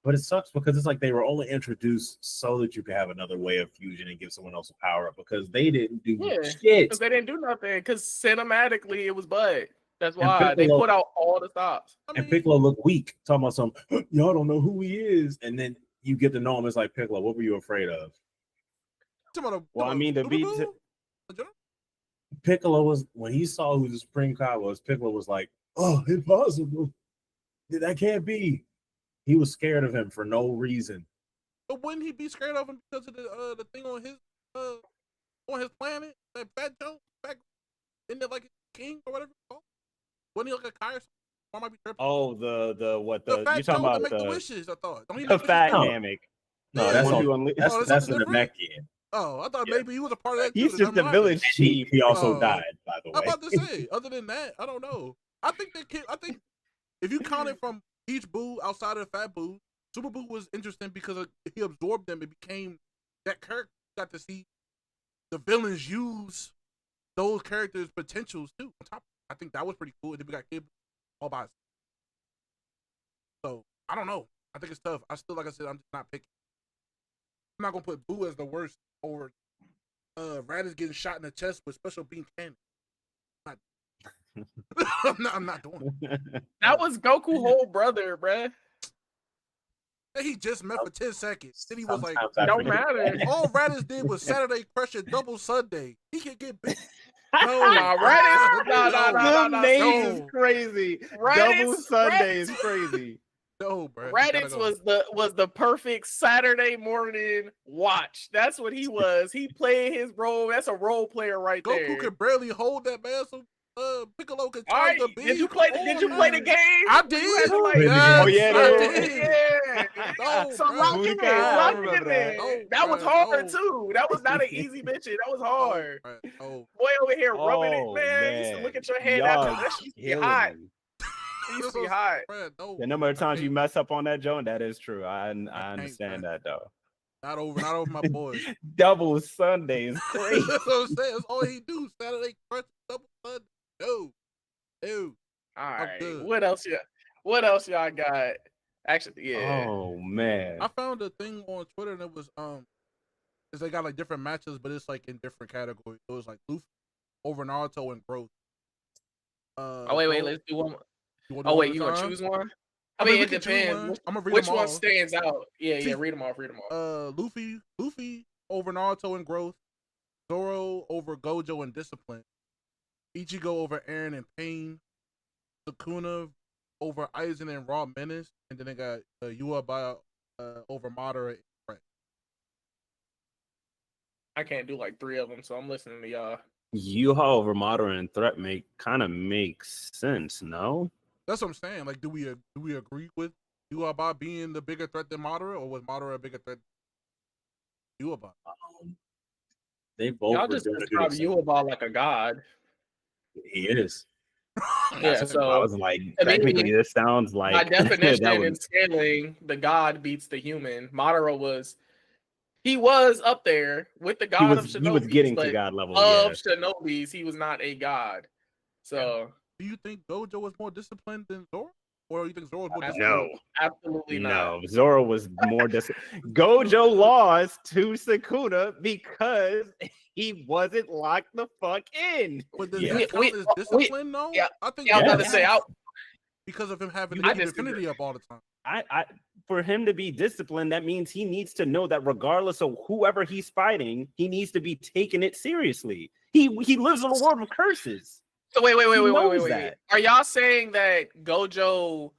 But it sucks because it's like they were only introduced so that you could have another way of fusion and give someone else a power up because they didn't do Yeah, shit. because they didn't do nothing. Because cinematically, it was Bud. That's And why they Piccolo- put out all the stops. I And mean, Piccolo looked weak, talking about some, y'all don't know who he is. And then you get to know him. It's like, Piccolo, what were you afraid of? Well, I mean, to Super be Buu? to- In general? Piccolo was, when he saw who the Supreme Kai was, Piccolo was like, oh, impossible. That can't be. He was scared of him for no reason. But wouldn't he be scared of him because of the thing on his planet? That fat joke back isn't it like a king or whatever it's called? Wasn't he like a Kai or something? Or I might be tripping. Oh, the fat you talking joke about that make the the wishes, I thought. Don't he the make wishes fat too? No. Namek? No, Yeah. that's One on, who unle- that's, Oh, that's that's something the different? Namekian. Oh, I thought Yeah. maybe he was a part of that too. He's that just the doesn't matter. village chief. He also Oh. died, by the I'm way. about to say, other than that, I don't know. I think if you counted from each Buu outside of the Fat Buu, Super Buu was interesting because he absorbed them and became that character. You got to see the villains use those characters' potentials too. On top, I think that was pretty cool. And then we got Kid Buu all by himself. So I don't know. I think it's tough. I still, like I said, I'm just not picking. I'm not gonna put Buu as the worst over Raditz getting shot in the chest with special beam cannon. I'm not doing it. That was Goku whole brother, bruh. He just met for 10 seconds. Then he was like, Sometimes I Don't forget. matter. all Raditz did was Saturday Crush and Double Sunday. He can get big. Nah, Raditz. Nah. Them names No. is crazy. Raditz- Double Sunday is Raditz- crazy. No, bro. Raditz was the perfect Saturday morning watch. That's what he was. He played his role. That's a role player right Goku there. could barely hold that man, so Piccolo could All charge right, the beat. did you play the game? I did. You had to, like- Yes, Oh, yeah, I no. did. Yeah. No, So bro. lock in, Budokai, I lock remember in. that. No, That was bro, hard no. too. That was not an easy mission. That was hard. Oh, bro, oh. Boy over here rubbing Oh, it, man. Used to look at your head Y'all after that. Shit used to be killing hot. me. It used to be hot. Bro, no. The number of times you can't. mess up on that, Joan, that is true. I can't, understand bro. that though. Not over my boys. Double Sunday is crazy. That's what I'm saying. That's all he do. Saturday Crush, Double Sunday. No. All right. good. What else? What else y'all got? Actually, yeah. Oh man. I found a thing on Twitter and it was is they got like different matches, but it's like in different categories. So it was like Luffy over Naruto and Growth. Oh wait, let's do one more. You wanna do Oh one wait, at you a gonna time? choose one? I I mean, mean, we it can choose depends. one. I'ma read Which them one all. stands out? Yeah, See, read them off. Read them off. Luffy over Naruto and Growth. Zoro over Gojo and Discipline. Ichigo over Eren and Pain. Sukuna over Aizen and Raw Menace. And then they got Yua over Madara and Threat. I can't do like 3 of them, so I'm listening to y'all. Yuha over Madara and Threat kind of makes sense, no? That's what I'm saying. Like, do we agree with Yua being the bigger threat than Madara, or was Madara a bigger threat than Yua? They both Y'all were just doing a describe good. you about like a god. He is. Yeah, I so was like, I mean, technically, this sounds like by that definition in would- scaling, the god beats the human. Madara was up there with the he god of was Shinobi. getting to God level. Of Yeah. Shinobis, he was not a god. So Do you think Gojo was more disciplined than Zoro, or you think Zoro was more No. disciplined? No, absolutely not. no. Zoro was more Gojo lost to Sukuna because he wasn't locked the fuck in. But does Yeah. that count as discipline, though? yeah. I think Yeah, I was about Yeah. to say, because of him having I the disagree. infinity up all the time. I for him to be disciplined, that means he needs to know that regardless of whoever he's fighting, he needs to be taking it seriously. He lives in a world of curses. So wait. knows that. Are y'all saying that Gojo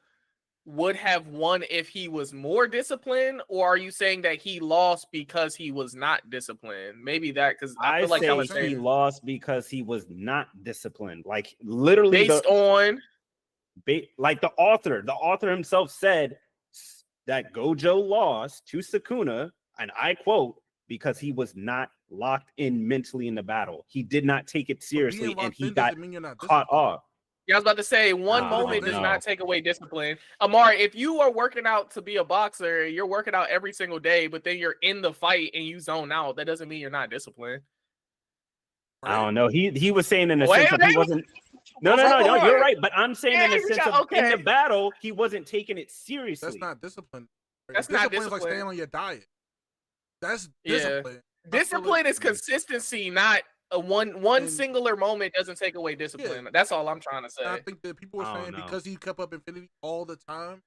would have won if he was more disciplined, or are you saying that he lost because he was not disciplined? Maybe that, because I feel like y'all are say he saying lost because he was not disciplined. Like literally, based on like the author himself said that Gojo lost to Sukuna, and I quote, because he was not locked in mentally in the battle. He did not take it seriously, Being and locked he in got doesn't mean you're not caught disciplined. off. Yeah, I was about to say one I moment don't does know. not take away discipline. Amari, if you are working out to be a boxer, you're working out every single day, but then you're in the fight and you zone out. That doesn't mean you're not disciplined. I don't know. He was saying in the Wait, sense of he wait. wasn't. No, you're right. But I'm saying in the Yeah, sense of in okay. the battle, he wasn't taking it seriously. That's not discipline. That's not Discipline is like discipline. staying on your diet. That's Yeah. discipline. Discipline is consistency, not a one And- singular moment doesn't take away discipline. That's all I'm trying to say. And I think that people were I don't saying know. because he kept up infinity all the time,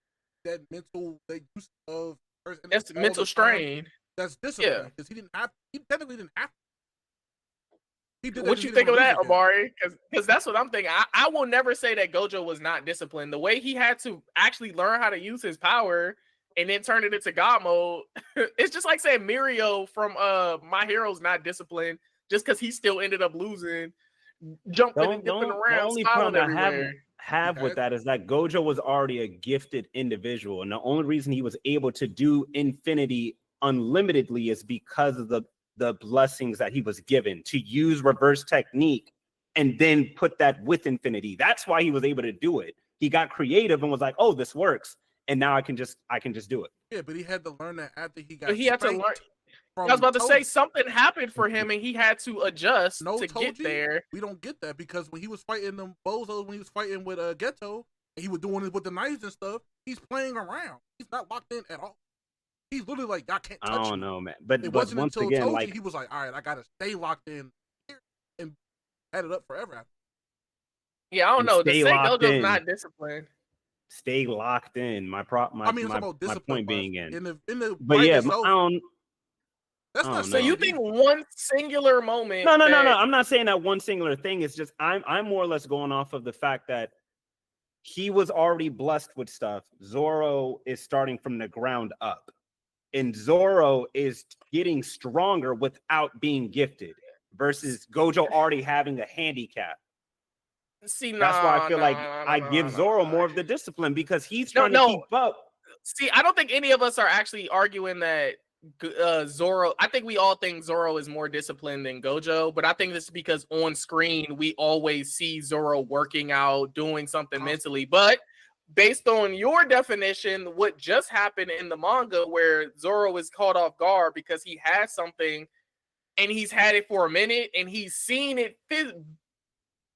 that mental use of That's all the mental time, strain. That's discipline because he technically didn't have to. He did that What 'cause you he think of didn't that, wanna lose again. Amari? Because that's what I'm thinking. I will never say that Gojo was not disciplined. The way he had to actually learn how to use his power and then turn it into God mode, it's just like saying Mirio from My Hero's not disciplined just because he still ended up losing, jumping and dipping The around, only smiling problem I everywhere. have Okay. with that is that Gojo was already a gifted individual, and the only reason he was able to do infinity unlimitedly is because of the blessings that he was given to use reverse technique and then put that with infinity. That's why he was able to do it. He got creative and was like, "Oh, this works," and now I can just do it. Yeah, but he had to learn that after he got. But he had to spanked learn. from I was about to say Toji. something happened for him and he had to adjust No, to get Toji? there. We don't get that because when he was fighting them bozos, when he was fighting with Geto, and he was doing it with the knives and stuff, he's playing around. He's not locked in at all. He's literally like, I can't touch I you. don't know, man. But It but wasn't once until again, Toji like he was like, all right, I gotta stay locked in here and had it up forever. Yeah, I don't And know. To stay say locked Gojo's in. not disciplined. stay locked in. My prop, my I mean, it's my, about my discipline. point Bro. being in. In the But fight yeah, itself, I don't. that's I not don't So know. you think one singular moment? No. that- I'm not saying that one singular thing. It's just I'm more or less going off of the fact that he was already blessed with stuff. Zoro is starting from the ground up, and Zoro is getting stronger without being gifted. Versus Gojo already having a handicap. See, That's why I feel like nah, I nah, give nah, Zoro nah. more of the discipline because he's No, trying no. to keep up. See, I don't think any of us are actually arguing that Zoro. I think we all think Zoro is more disciplined than Gojo, but I think this is because on screen we always see Zoro working out, doing something mentally. But based on your definition, what just happened in the manga where Zoro is caught off guard because he has something and he's had it for a minute and he's seen it.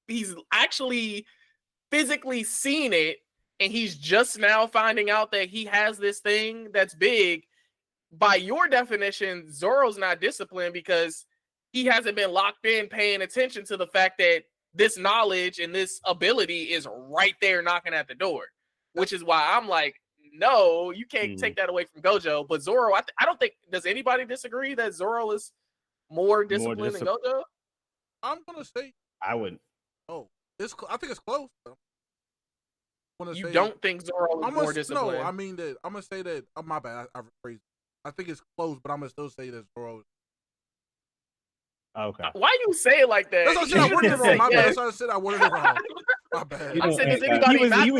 He's actually physically seen it, and he's just now finding out that he has this thing that's big. By your definition, Zoro's not disciplined because he hasn't been locked in paying attention to the fact that this knowledge and this ability is right there knocking at the door, which is why I'm like, no, you can't take that away from Gojo. But Zoro, I don't think, does anybody disagree that Zoro is more disciplined than Gojo? I'm gonna say I would. oh, I think it's close. You don't think Zoro is more disciplined? No, I mean that. I'm gonna say that. Oh, my bad. I rephrased. I think it's close, but I'm gonna still say that Zoro. Okay. Why you say it like that? That's what I said. I worded it wrong. My bad. That's what I said. I worded it wrong. My bad. I said, does anybody he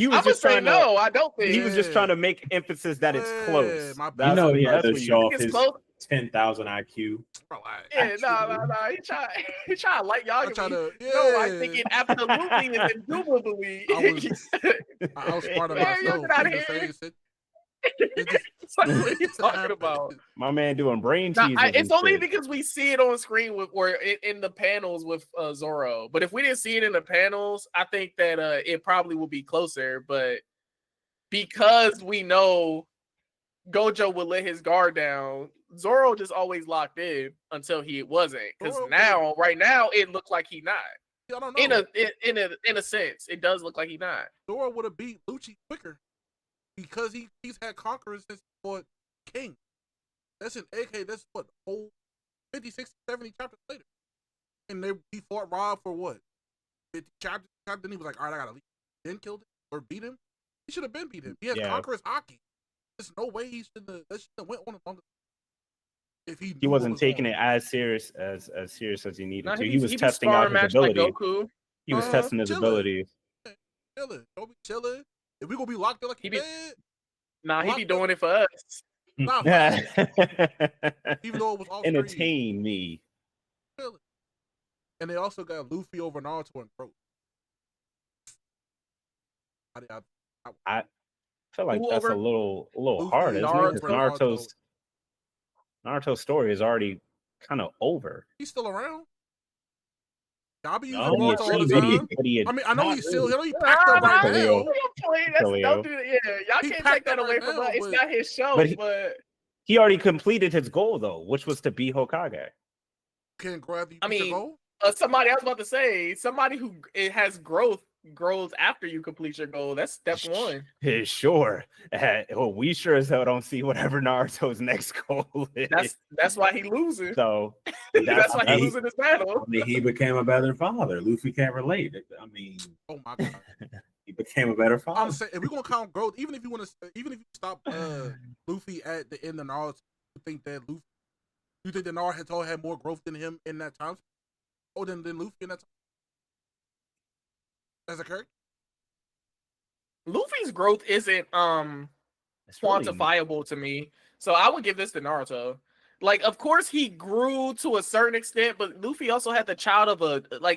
was just trying to. No, I don't think he was just trying to make emphasis that it's close. My You know, he had that's to what show off It's his close. 10,000 IQ. Yeah, no. He try to light y'all. I try to. Yeah. No, I think it absolutely is indubitably. I was smart of Man, myself. you're not here. It's like, what are you talking about? My man doing brain Nah, teasers. it's only because we see it on screen or in the panels with Zoro. But if we didn't see it in the panels, I think that it probably would be closer. But because we know Gojo would let his guard down, Zoro just always locked in until he wasn't. Because right now, it looks like he not. I don't know. In a sense, it does look like he not. Zoro would have beat Lucci quicker because he's had conquerors since he fought King. That's an AK. That's what, whole 50, 60, 70 chapters later. And he fought Rob for what? 50 chapters? Then he was like, all right, I gotta leave. Then killed him or beat him. He should have been beat him. He has conquerors Aki. There's no way he should have went on a longer. If he wasn't taking it as serious as he needed to. He was he testing out his ability. Like Goku. He was testing his abilities. Chilling. Don't be chilling. If we gonna be locked in like he dead. Nah, he be doing it for us. Nah, even though it was all entertain me. Chilling. And they also got Luffy over Naruto and Crow. I feel like that's a little Luffy, hard, isn't it? Because Naruto. Naruto's story is already kind of over. He's still around. I'll be using No, Naruto all the time. I mean, I know he's still. He packed up right now. Don't do that. Yeah, y'all can't take that away from us. It's not his show, but he already completed his goal though, which was to be Hokage. Can grab the goal? Somebody I was about to say, somebody who has growth grows after you complete your goal. That's step one. Sure. Well, we sure as hell don't see whatever Naruto's next goal is. That's why he loses. So that's why he loses this battle. I mean, he became a better father. Luffy can't relate. I mean, oh my god, he became a better father. I'm saying, if we're gonna count growth, even if you stop Luffy at the end of Naruto, you think that Naruto had more growth than him in that time? Oh, than Luffy in that time? As a character? Luffy's growth isn't quantifiable to me. So I would give this to Naruto. Like, of course he grew to a certain extent, but Luffy also had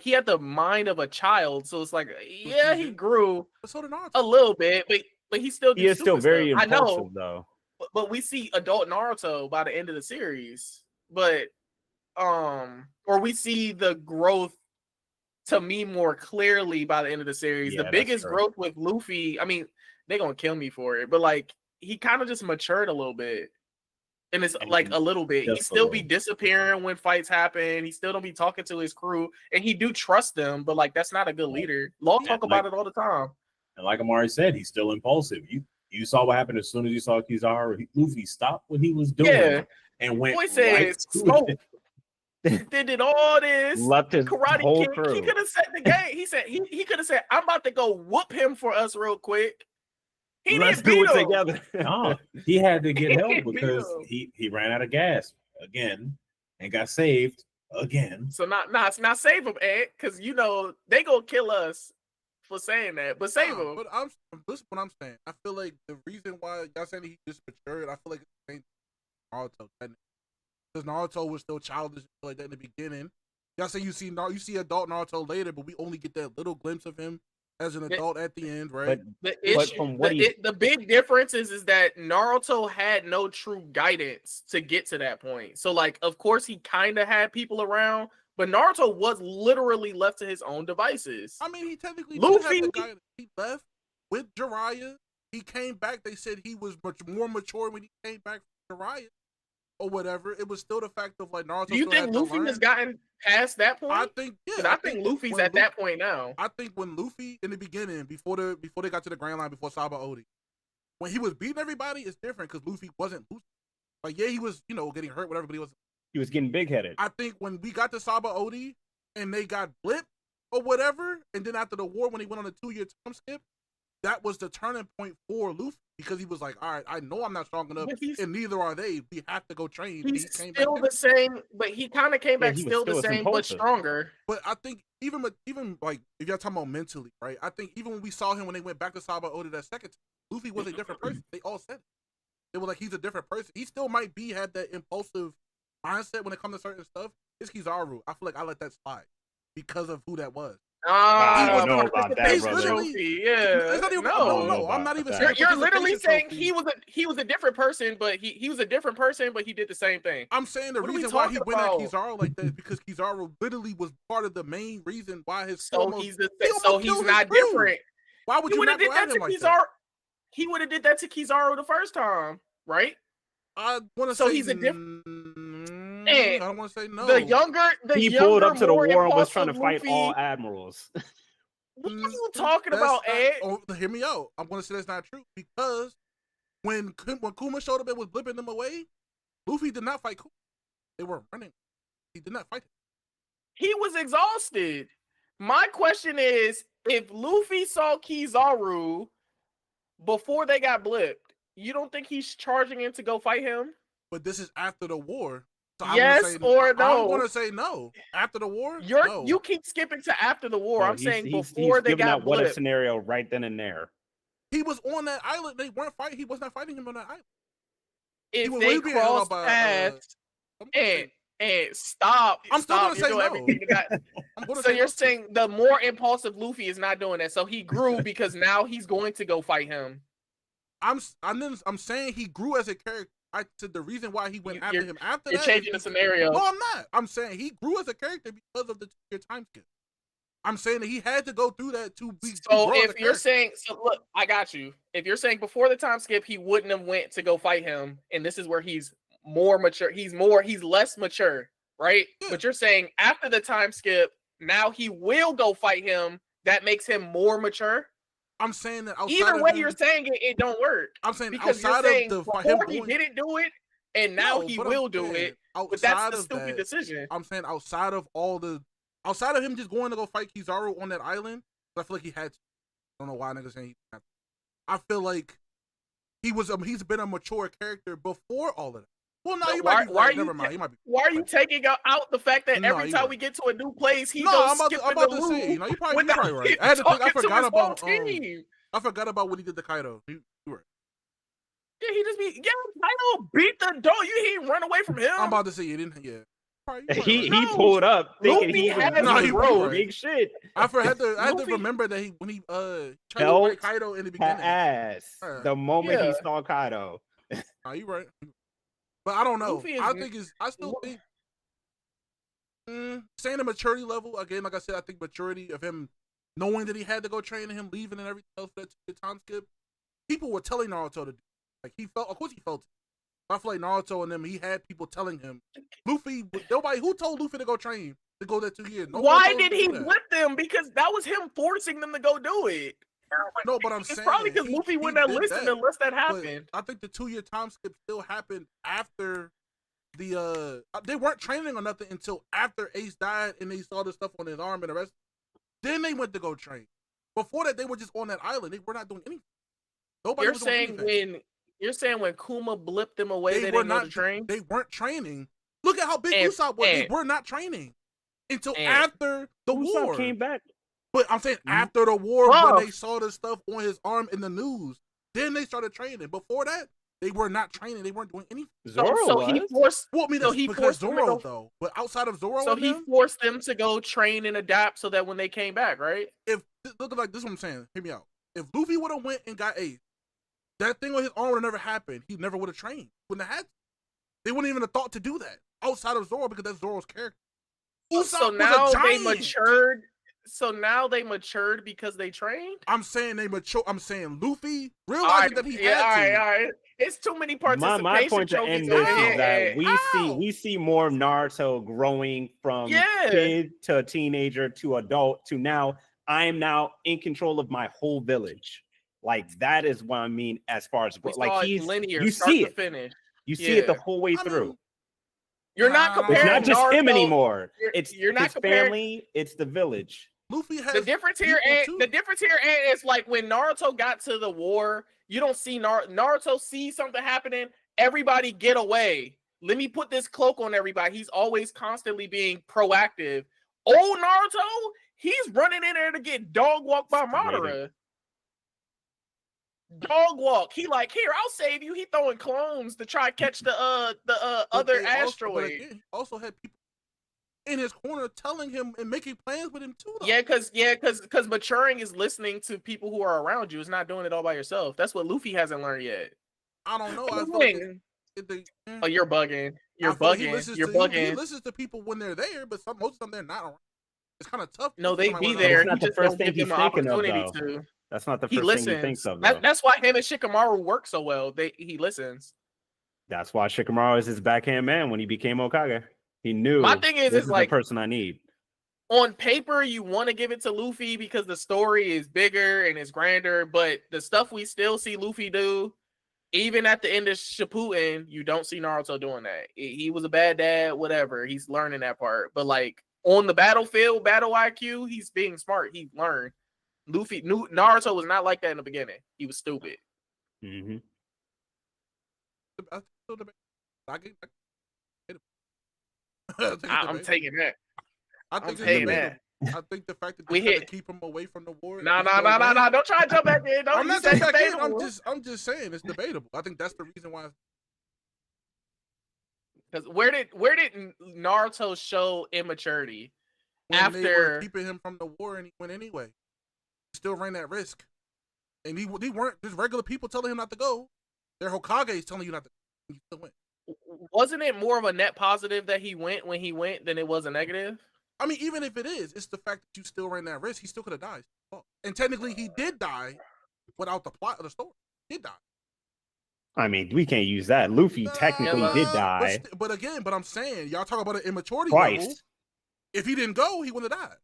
he had the mind of a child. So it's like, yeah, he grew a little bit, but he still is still very stuff. impulsive though. But we see adult Naruto by the end of the series. But or we see the growth to me more clearly by the end of the series. Yeah, the biggest growth with Luffy, I mean, they're gonna kill me for it, but like he kind of just matured a little bit. And it's like a little bit. He still be disappearing when fights happen. He still don't be talking to his crew, and he do trust them, but like that's not a good leader. Law talk about it all the time. And like Amari said, he's still impulsive. You saw what happened as soon as you saw Kizaru. Luffy stopped what he was doing Yeah. and went Boy said right to smoke. it. They did all this Left his karate whole kick. crew. He could have set the game. He said he could have said, "I'm about to go whoop him for us real quick." He Let's didn't do beat it him. together. No, he had to get He help didn't because beat he ran out of gas again and got saved again. So not save him, Ed, because you know they gonna kill us for saying that. But save him. But this is what I'm saying. I feel like the reason why y'all saying he just matured, I feel like it's the same thing with Naruto. Because Naruto was still childish like that in the beginning. Y'all say you see adult Naruto later, but we only get that little glimpse of him as an adult at the end, right? But The issue, from what the big difference is that Naruto had no true guidance to get to that point. So, like, of course, he kind of had people around, but Naruto was literally left to his own devices. I mean, he technically Luffy- did have the guy. He left with Jiraiya. He came back. They said he was much more mature when he came back from Jiraiya or whatever. It was still the fact of like Naruto. Do you still think had to Luffy learn. has gotten past that point? I think yeah. 'Cause I think Luffy's when at that point now. I think when Luffy in the beginning, before they got to the Grand Line, before Saba Odi, when he was beating everybody, it's different because Luffy wasn't losing. Like yeah, he was getting hurt, whatever, but he was getting big headed. I think when we got to Saba Odi and they got blipped or whatever, and then after the war when he went on a 2-year time skip, that was the turning point for Luffy because he was like, all right, I know I'm not strong enough, and neither are they. We have to go train. He's he came still back the same, but he kind of came Yeah, back he was still the still as same, but impulsive. stronger. But I think even like if y'all talking about mentally, right? I think even when we saw him when they went back to Saba Odi that second time, Luffy was a different person. They all said it. They were like, he's a different person. He still might have that impulsive mindset when it comes to certain stuff. It's Kizaru. I feel like I let that slide because of who that was. I don't know participation about that, brother. trophy, yeah. It's not even, No. no, I'm not even saying You're literally participation saying trophy. he was a different person, but he was a different person, but he did the same thing. I'm saying the What are we reason why he talking went at about? Kizaru like that is because Kizaru literally was part of the main reason why his So almost- he's he almost killed his not crew. different. Why would He you would not have did go that at to him like Kizaru. that? He would have did that to Kizaru the first time, right? I want to So say he's a I don't want to say no. The younger, He pulled up to the more war and was trying to impulsive fight all Luffy- admirals. What are you talking That's about, not- Ed? Oh, hear me out. I'm going to say that's not true because when Kuma showed up and was blipping them away, Luffy did not fight Kuma. They were running. He did not fight him. He was exhausted. My question is, if Luffy saw Kizaru before they got blipped, you don't think he's charging in to go fight him? But this is after the war. So Yes I'm or no? I'm going to say no. After the war? No. You keep skipping to after the war. No, I'm saying he's before they giving got out what if blipped. scenario right then and there. He was on that island. They weren't fighting. He was not fighting him on that island. If was they being held cross up by, paths, I'm gonna say- and stop. I'm still stop. gonna say You're doing no. everything to that- I'm gonna So say you're no. saying the more impulsive Luffy is not doing that. So he grew because now he's going to go fight him. I'm saying he grew as a character. I said the reason why he went after him after You're that. changing the is scenario. No, I'm not. I'm saying he grew as a character because of the 2-year time skip. I'm saying that he had to go through that to be. So to grow as if a you're character. saying, so look, I got you. If you're saying before the time skip, he wouldn't have went to go fight him, and this is where he's more mature. He's less mature, right? Yeah. But you're saying after the time skip, now he will go fight him. That makes him more mature. I'm saying that outside Either of way him, you're saying it, it don't work. I'm saying Because you're outside saying of the before him he going, didn't do it, and now No, he but will I'm do saying it. But outside that's the of stupid that, decision. I'm saying outside of him just going to go fight Kizaru on that island, I feel like he had to. I don't know why niggas saying he had to. I feel like he's been a mature character before all of that. Well, no, But you why- might be why right. are you Never mind. You might be. Why are you taking out the fact that No, every you're time right. we get to a new place, he No, goes I'm skipping about the to say. loop No, you're probably without right. even I had to think. I talking to forgot his about. whole team. I forgot about what he did to Kaido. You right. Yeah, he just be Kaido beat the dog. He didn't run away from him. I'm about to say you didn't. Yeah. Probably- you're He right. No, pulled up thinking Luffy he was has No, he he was right. big shit. I had to Luffy- remember that when he tried to Belt fight Kaido in the Her beginning. ass Alright. the moment he Yeah. saw Kaido. Nah, you right. But I don't know. Luffy is- I still think saying the maturity level again. Like I said, I think maturity of him knowing that he had to go train and him leaving and everything else for that 2-year time skip. People were telling Naruto to do. Like he felt. Of course, he felt it. I feel like Naruto and them. He had people telling him. Luffy. Nobody who told Luffy to go train to go that 2 years. No one Why told him did to he do that. whip them? Because that was him forcing them to go do it. No, but I'm It's saying probably because he- Luffy he wouldn't have did listened that, unless that but happened. I think the 2-year time skip still happened after the they weren't training or nothing until after Ace died and they saw the stuff on his arm and the rest. Then they went to go train. Before that, they were just on that island. They were not doing anything. Nobody You're was doing saying anything. when Kuma blipped them away, they They were didn't go to not train. They weren't training. Look at how big And- Usopp was. They and- were not training until and- after the Usopp war. came back. But I'm saying Mhm. after the war, Bro. when they saw the stuff on his arm in the news, then they started training. Before that, they were not training. They weren't doing anything. Zoro so he was. forced. Well, I mean, So that's he because forced them to Zoro, go- though. But outside of Zoro, So and he them, forced them to go train and adapt so that when they came back, right? if look like this, is what I'm saying. Hear me out. If Luffy would have went and got Ace, that thing on his arm would have never happened. He never would have trained. Wouldn't have had. They wouldn't even have thought to do that outside of Zoro because that's Zoro's character. Usopp So was now a they giant. matured. So now they matured because they trained. I'm saying they mature. I'm saying Luffy All realizing right, that he yeah, had all to. right, all right. It's too many participation My point to trophies end over this here. is that How? we see more of Naruto growing from Yeah. kid to teenager to adult to now I'm now in control of my whole village. Like that is what I mean as far as We saw like it he's linear, you start see to it. finish. You see it the Yeah. whole way I through. mean, You're not Nah, It's comparing not just him Naruto- anymore. you're- It's you're not his comparing- family, it's the village. Luffy has The difference here, people and too. the difference here is like when Naruto got to the war, you don't see Naruto see something happening. Everybody get away. Let me put this cloak on everybody. He's always constantly being proactive. Old Naruto, he's running in there to get dog walked by Scared. Madara. Dog walk. He like, here, I'll save you. He throwing clones to try to catch the But other they also- asteroid. but again, he also had people in his corner telling him and making plans with him too. Though. Yeah, because maturing is listening to people who are around you. It's not doing it all by yourself. That's what Luffy hasn't learned yet. I don't know. I feel like Oh, you're bugging. You're I feel like he bugging. listens You're to- bugging. He listens to people when they're there, but most of them they're not around. It's kind of tough. No, for they somebody be when they're there. That's around. not He the just first don't thing give them he's the thinking of, opportunity though. to. That's not the He first listens. thing he thinks of, though. That's why him and Shikamaru work so well. He listens. That's why Shikamaru is his backhand man when he became Hokage. He knew My thing is, this it's is like the person I need. on paper, you want to give it to Luffy because the story is bigger and it's grander, but the stuff we still see Luffy do, even at the end of Shippuden, you don't see Naruto doing that. He was a bad dad, whatever. He's learning that part. But like on the battlefield, battle IQ, he's being smart. He learned. Naruto was not like that in the beginning. He was stupid. Mm-hmm. I still debate. I think it's I'm debatable. taking that. I I'm think it's taking debatable. that. I think the fact that We they had to hit- keep him away from the war. No. is still right. Don't try to jump back in. Don't I'm you not said saying back in. debatable. I'm just saying it's debatable. I think that's the reason why. Because where did Naruto show immaturity? When they were After- keeping him from the war and he went anyway, he still ran that risk. And he weren't just regular people telling him not to go. They're Hokages telling you not to. He still went. Wasn't it more of a net positive that he went when he went than it was a negative? I mean, even if it is, it's the fact that you still ran that risk. He still could have died. And technically, he did die without the plot of the story. He did die. I mean, we can't use that. Luffy technically but- did But, die but again, I'm saying, y'all talk about an immaturity level. twice. If he didn't go, he wouldn't have died.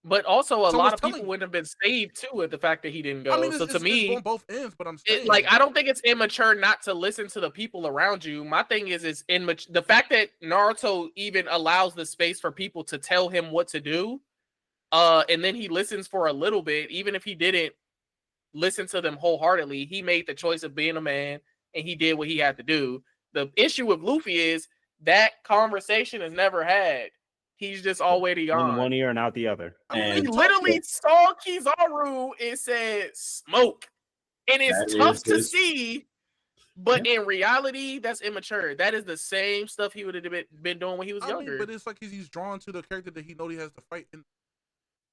But also, a So lot it's of people telling you. wouldn't have been saved too with the fact that he didn't go. I mean, so to me, it's on both ends. But I'm saying, I don't think it's immature not to listen to the people around you. My thing is immature. The fact that Naruto even allows the space for people to tell him what to do, and then he listens for a little bit, even if he didn't listen to them wholeheartedly, he made the choice of being a man and he did what he had to do. The issue with Luffy is that conversation is never had. He's just already In gone. one ear and out the other. I mean, And- He they talk- literally saw Kizaru and said smoke. And it's That tough is to his- see, but in reality, that's immature. That is the same stuff he would have been doing when he was I younger. mean, but it's like he's drawn to the character that he knows he has to fight. And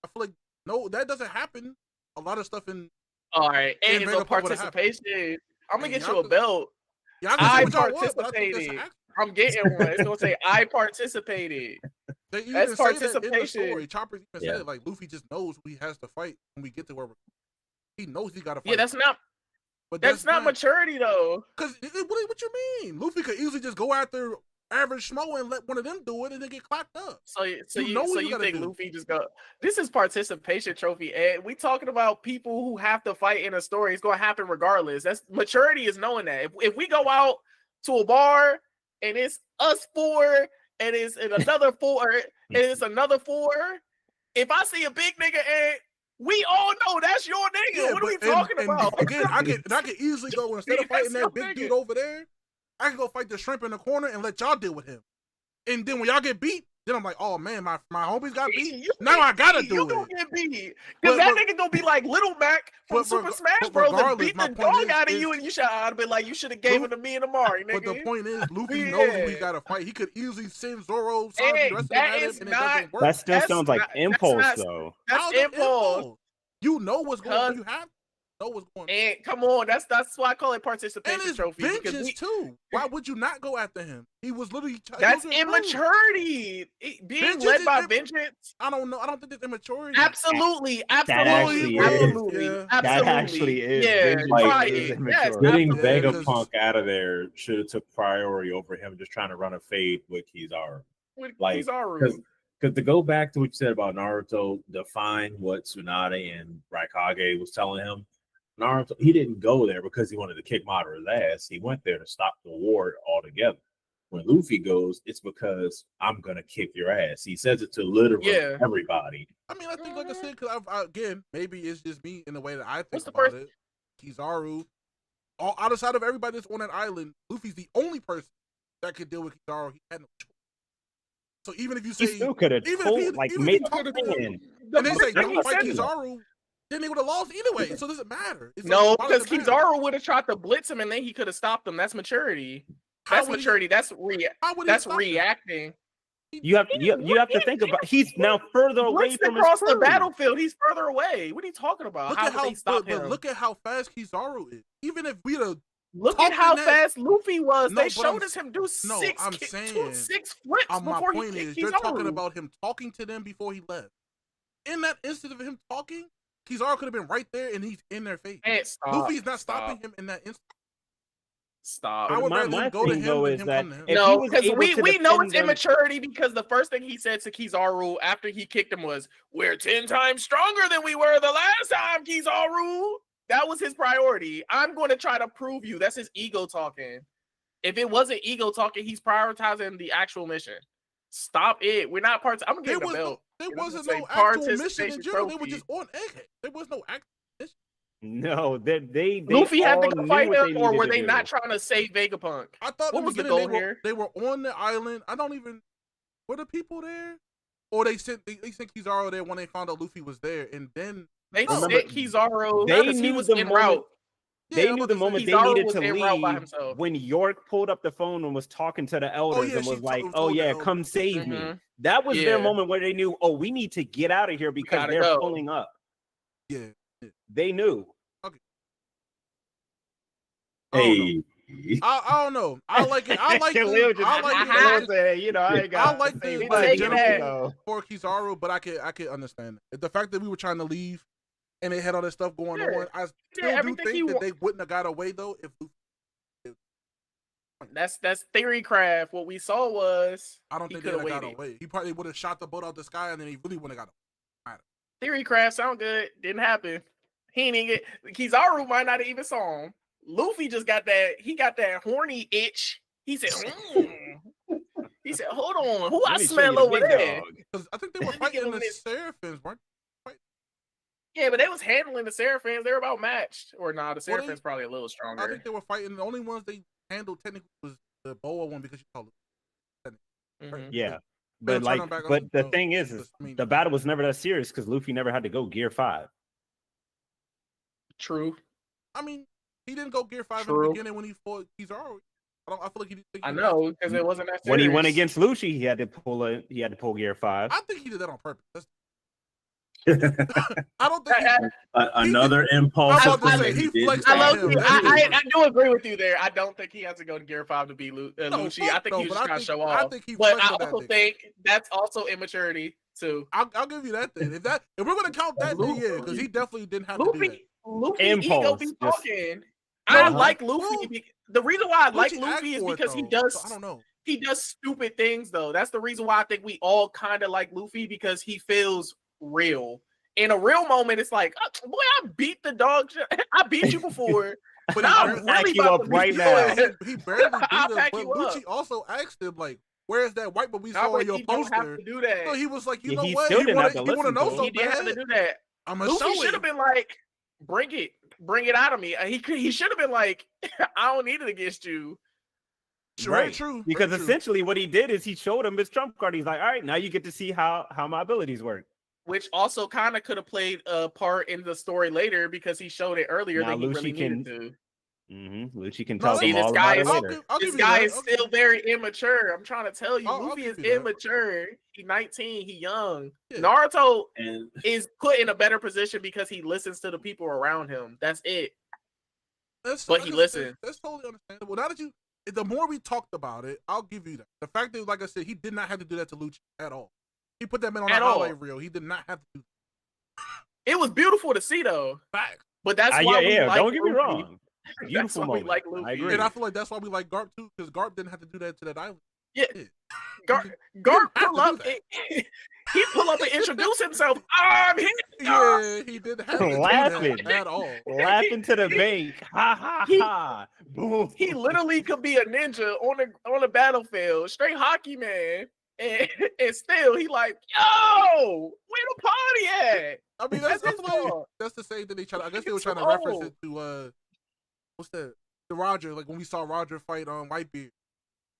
I feel like no, that doesn't happen. A lot of stuff in All right, and in his own Vegapunk would've happened. participation. I'm gonna And get y'all you a could- belt. y'all I can say what y'all want, but I think that's participated. act- I'm getting one. It's gonna say I participated. They even That's say that in the participation. story. Chopper even Yeah. said it, like Luffy just knows who he has to fight when we get to where he knows he got to fight. Yeah, that's not but maturity though. Because what you mean? Luffy could easily just go after average schmo and let one of them do it and then get clapped up. So You you know what you you gotta think do. Luffy just go? This is participation trophy, and we talking about people who have to fight in a story. It's gonna happen regardless. That's maturity is knowing that. If we go out to a bar and it's us four and it's another four and it's another four, if I see a big nigga and we all know that's your nigga. What are we talking about? Again, I could easily go instead of fighting That's that your big nigga. dude over there, I can go fight the shrimp in the corner and let y'all deal with him. And then when y'all get beat, then I'm like, oh man, my homies got beat. You Now I gotta you do gonna it. get beat. But- Because that nigga gonna be like Little Mac from but Super reg- Smash but Bros. And regardless, beat my the point dog out of is- you, and you should have been like, you should have gave Luffy- it to me and Amari, nigga. But the point is, Luffy knows who he Yeah. gotta fight. He could easily send Zoro, Sanji, Hey, the rest of them that at him, is and it not- doesn't work. That still That's sounds like not- that's impulse, not- though. That's How's that impulse. You know what's going on. Cause- You have to know what's going on. And come on, that's why I call it And participation it's trophy. Because vengeance too. Why would you not go after him? He was literally. that's he was improved. immaturity. Being Vengeance led is by imp- vengeance. I don't know. I don't think it's immaturity. Absolutely, actually absolutely, is. absolutely. That actually is. Yeah, Vengeance try is it. Yes, immaturity. Getting Yeah, Vegapunk out of there should have took priority over him just trying to run a fade with Kizaru. With Like, Kizaru. Because to go back to what you said about Naruto, define what Tsunade and Raikage was telling him. Naruto, he didn't go there because he wanted to kick Madara's ass. He went there to stop the war altogether. When Luffy goes, it's because I'm gonna kick your ass. He says it to literally Yeah. everybody. I mean, I think, like I said, because again, maybe it's just me in the way that I think What's the about first- it. Kizaru, all outside of everybody that's on that island, Luffy's the only person that could deal with Kizaru. He had no choice. So even if you He say, still could have even if he- told, like, even if made he a told him- plan. and they say Like don't he fight said- Kizaru, then they would have lost either way. So does it matter? It's No, like, why does because it matter? Kizaru would have tried to blitz him and then he could have stopped him. That's maturity. How That's would he- maturity. That's how would he that's stop him? reacting. You have to think about. He's now further away Blitzed from his across the crew. battlefield. He's further away. What are you talking about? Look How at would how, they stop but him? look at how fast Kizaru is. Even if we'd have Look at how talking that- fast Luffy was. No, they but I'm showed us him do no, six, I'm kick, saying- six flips my before he point kicked is, you're talking Kizaru. about him talking to them before he left. In that instant of him talking, Kizaru could have been right there and he's in their face. Man, stop, Luffy's not stop, stopping him in that instant. Stop. I would My- rather my him go to thing, him though, than is him that come to him. if he No, was because able we to know defend it's them- immaturity because the first thing he said to Kizaru after he kicked him was, "We're 10 times stronger than we were the last time, Kizaru." That was his priority. I'm going to try to prove you. That's his ego talking. If it wasn't ego talking, he's prioritizing the actual mission. Stop it. We're not part. I'm gonna There give him a was belt. there It doesn't wasn't say no actual mission in participation general. They were trophy. just on Egghead. There was no actual mission. No, they Luffy had to all go knew fight what him, or needed were to they do. not trying to save Vegapunk? I thought What in the was the beginning goal here? they were on the island. I don't even were the people there, or they sent Kizaru there when they found out Luffy was there, and then They Remember, sent Kizaru they because he knew was the en moment- route. They I'm knew about the to say, moment they Kizaru needed was to en route by leave himself. when York pulled up the phone and was talking to the elders yeah, and she was like, told "Oh the yeah, elders. come save me." Mhm. That was Yeah. their moment where they knew, "Oh, we need to get out of here because gotta they're go. pulling up." yeah. They knew. I don't know. Hey, I don't know. I like it. I like Khalil the, just- I like Khalil the said, "You know, I ain't I like say the much, taking you that. know. for Kizaru, but I could understand it. The fact that we were trying to leave and they had all that stuff going Yeah. on. I still do everything he think that wa- they wouldn't have got away though if Luffy. That's theory craft. What we saw was I don't he think they coulda would have got waited. away. He probably would have shot the boat out the sky and then he really wouldn't have got away. theory craft. Sound good? Didn't happen. He ain't even get. Kizaru might not have even saw him. Luffy just got that. He got that horny itch. He said, He said, "Hold on, who I Let me show smell you the over big there?" dog. Because I think they were Let me give fighting him the this. Seraphins, weren't Yeah, but they was handling the Seraphins. They were about matched. Or nah, the Well, they- Seraphins probably a little I stronger. think they were fighting. The only ones they handled technically was the Boa one because you call it. Mhm. Yeah, They'll but turn like, them back on but the the- thing is I mean, the battle was never that serious because Luffy never had to go Gear 5. True. I mean, he didn't go Gear 5 in True. the beginning when he fought Kizaru. I feel like he didn't think I he know because it wasn't that When he went serious. against Luffy, he had to pull Gear 5. I think he did that on purpose. I don't think. another impulse. I'm about to say, thing he did. flexed I, on love him. you. That's I do agree with you there. I don't think he has to go to Gear 5 to beat Lucci. I think he was just trying to show off. I think he But flexed I on that also nigga. think that's also immaturity too. I'll give you that then. If we're gonna count that, then yeah, because he definitely didn't have to do that. Luffy ego Impulse, be just- talking. I Uh-huh. like Luffy. Well, The reason why I like Lucci Luffy asked is for it, because he though, does. so I don't know. he does stupid things though. That's the reason why I think we all kind of like Luffy, because he feels real. In a real moment, it's like, oh, boy, I beat the dog. I beat you before, but now I'll I'm pack really you about up to right beat now. you. He barely beat I'll him, pack but you up. Lucci also asked him like, "Where's that white boy we Nah, saw but on your he don't have poster?" to do that. So he was like, "You Yeah, know he what? still He didn't have to wanted to listen know to him. so He didn't have to bad. do that. I'm gonna Luffy show should it." have been like, bring it out of me. He should have been like, I don't need it against you. Very true. Because very true. essentially what he did is he showed him his trump card. He's like, all right, now you get to see how my abilities work. Which also kind of could have played a part in the story later, because he showed it earlier Now than he Lucci really needed can- to. Lucci can No, tell See, them this all guy about it is- later. I'll This give you guy that. is still very immature. I'm trying to tell you, I'll Luffy is give you that. immature. He's 19. He young. Yeah. Naruto And is put in a better position because he listens to the people around him. That's it. That's, But like he I said, listened. That's totally understandable. Now that the more we talked about it, I'll give you that. The fact that, like I said, he did not have to do that to Lucci at all. He put that man on a At all. highlight reel. He did not have to do It was beautiful to see though. that. But that's why we like don't get me Luffy. wrong. That's Beautiful why we moment. like I Luffy. agree. And I feel like that's why we like Garp too, because Garp didn't have to do that to that island. Yeah. Yeah. Garp have pull to up. do He pull up and introduce himself. I'm here. Yeah, he didn't have to do Laughing. that at all. Laughing to the bank. Ha ha ha. Boom. He literally could be a ninja on the battlefield, straight hockey man, and still he like, yo, where the party at? I mean, That's I his feel like fault. that's the same thing they try. I guess they were It's trying to so reference old. it to what's that? The Roger, like when we saw Roger fight Whitebeard,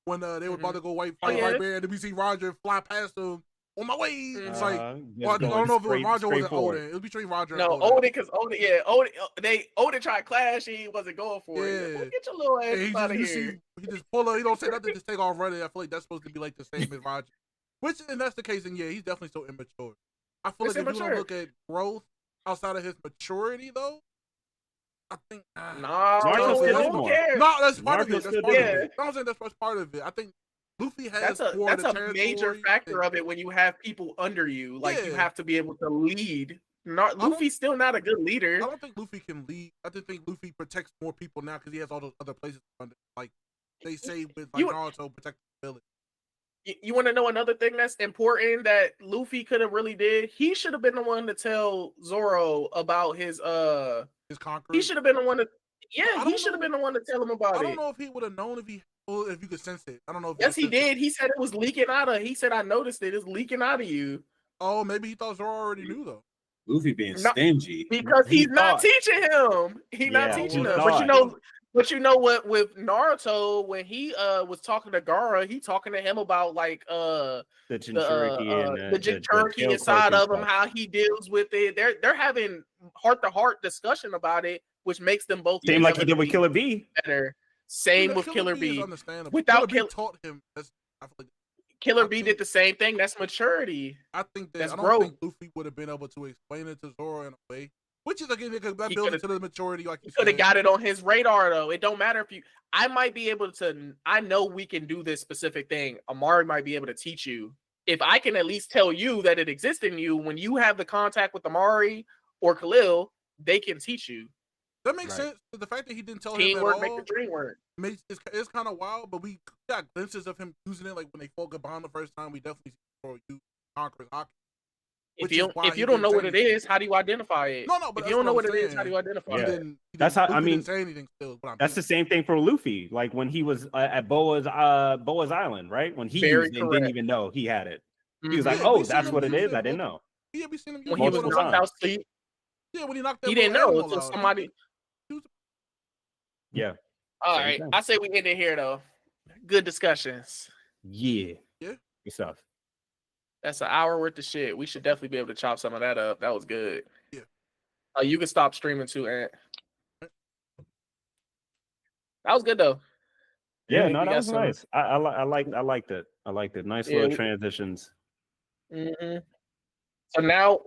when they were about to go fight yeah. Whitebeard, and then we see Roger fly past him on my way. It's like, Just well, I don't going know if it was straight- Roger or was straight it forward. Odin. It was between Roger No, and Odin. Odin, because Odin tried to clash, he wasn't going for it. Yeah. Well, get your little ass And out of you here. see, he just pull up. He don't say nothing. Just take off running. I feel like that's supposed to be like the same as Roger. Which, and that's the case. And yeah, he's definitely so immature. I feel It's like if you immature. don't look at growth outside of his maturity, though, I think Nah, Naruto no, still who is more. cares? No, that's part of Naruto it. That's still part of did. it. No, I'm saying that's part of it. I think Luffy has That's more of the a major territory factor and- of it when you have people under you. Like you Yeah. have to be able to lead. don't- Luffy's still not a good leader. I don't think Luffy can lead. I just think Luffy protects more people now because he has all those other places under. Like they say with like You- Naruto, protect the village. You want to know another thing that's important that Luffy could have really did? He should have been the one to tell Zoro about his His conqueror. He should have been the one to. I Yeah, don't he should have know. been the one to tell him about I don't it. know if he would have known if you could sense it. I don't know if Yes, could he sense it. did. He said it was leaking out of. He said I noticed it. It's leaking out of you Oh, maybe he thought Zoro already knew though. Luffy being No. stingy. because He he's not thought. teaching him. He's not Yeah, teaching he him. thought. But you know what? With Naruto, when he was talking to Gaara, he talking to him about like The Jinchuriki and the Jinchuriki inside of him, how he deals with it. They're having heart to heart discussion about it, which makes them both Same like he together did with Killer Bee. better. Same with Killer Bee Bee. is understandable. Without Killer Kill- Bee taught him. I feel like Killer I Bee think- did the same thing. That's maturity. I think that That's I don't growth. think Luffy would have been able to explain it to Zoro in a way, which is again because that He builds coulda- into the maturity, like you Could have said. got it on his radar though. It don't matter if you. I might be able to. I know we can do this specific thing. Amari might be able to teach you. If I can at least tell you that it exists in you, when you have the contact with Amari or Khalil, they can teach you. That makes Right. sense. But the fact that he didn't tell him Teamwork at make all the dream work. makes it's kind of wild. But we got glimpses of him using it, like when they fought Gabon the first time. We definitely see Zoro use Conqueror's Haki. If Which you is why if he you don't didn't know say what it anything. is, how do you identify it? No, but If that's you don't know what what I'm it is, saying. how do you identify He Yeah. it? didn't. That's how- I Luffy mean, didn't say anything. Still, but That's the same thing for Luffy. Like when he was at Boa's Island, right? When he Very used it and correct. didn't even know he had it. He was Mhm. like, Yeah, "Oh, we seen that's him what it use is. it I didn't know." Yeah, we seen him use When he was multiple knocked times. out sleep, Yeah, when he knocked that he didn't little know animal until out. somebody. Yeah, All Same right, thing. I say we end it here though. Good discussions. yeah, Yeah. Good stuff. That's an hour worth of shit. We should definitely be able to chop some of that up. That was good. Yeah. You can stop streaming too, Ant. That was good though. Yeah, we no, that got was some- nice. I liked it. I liked it. Nice Yeah, little we- transitions. Mm-hmm. So now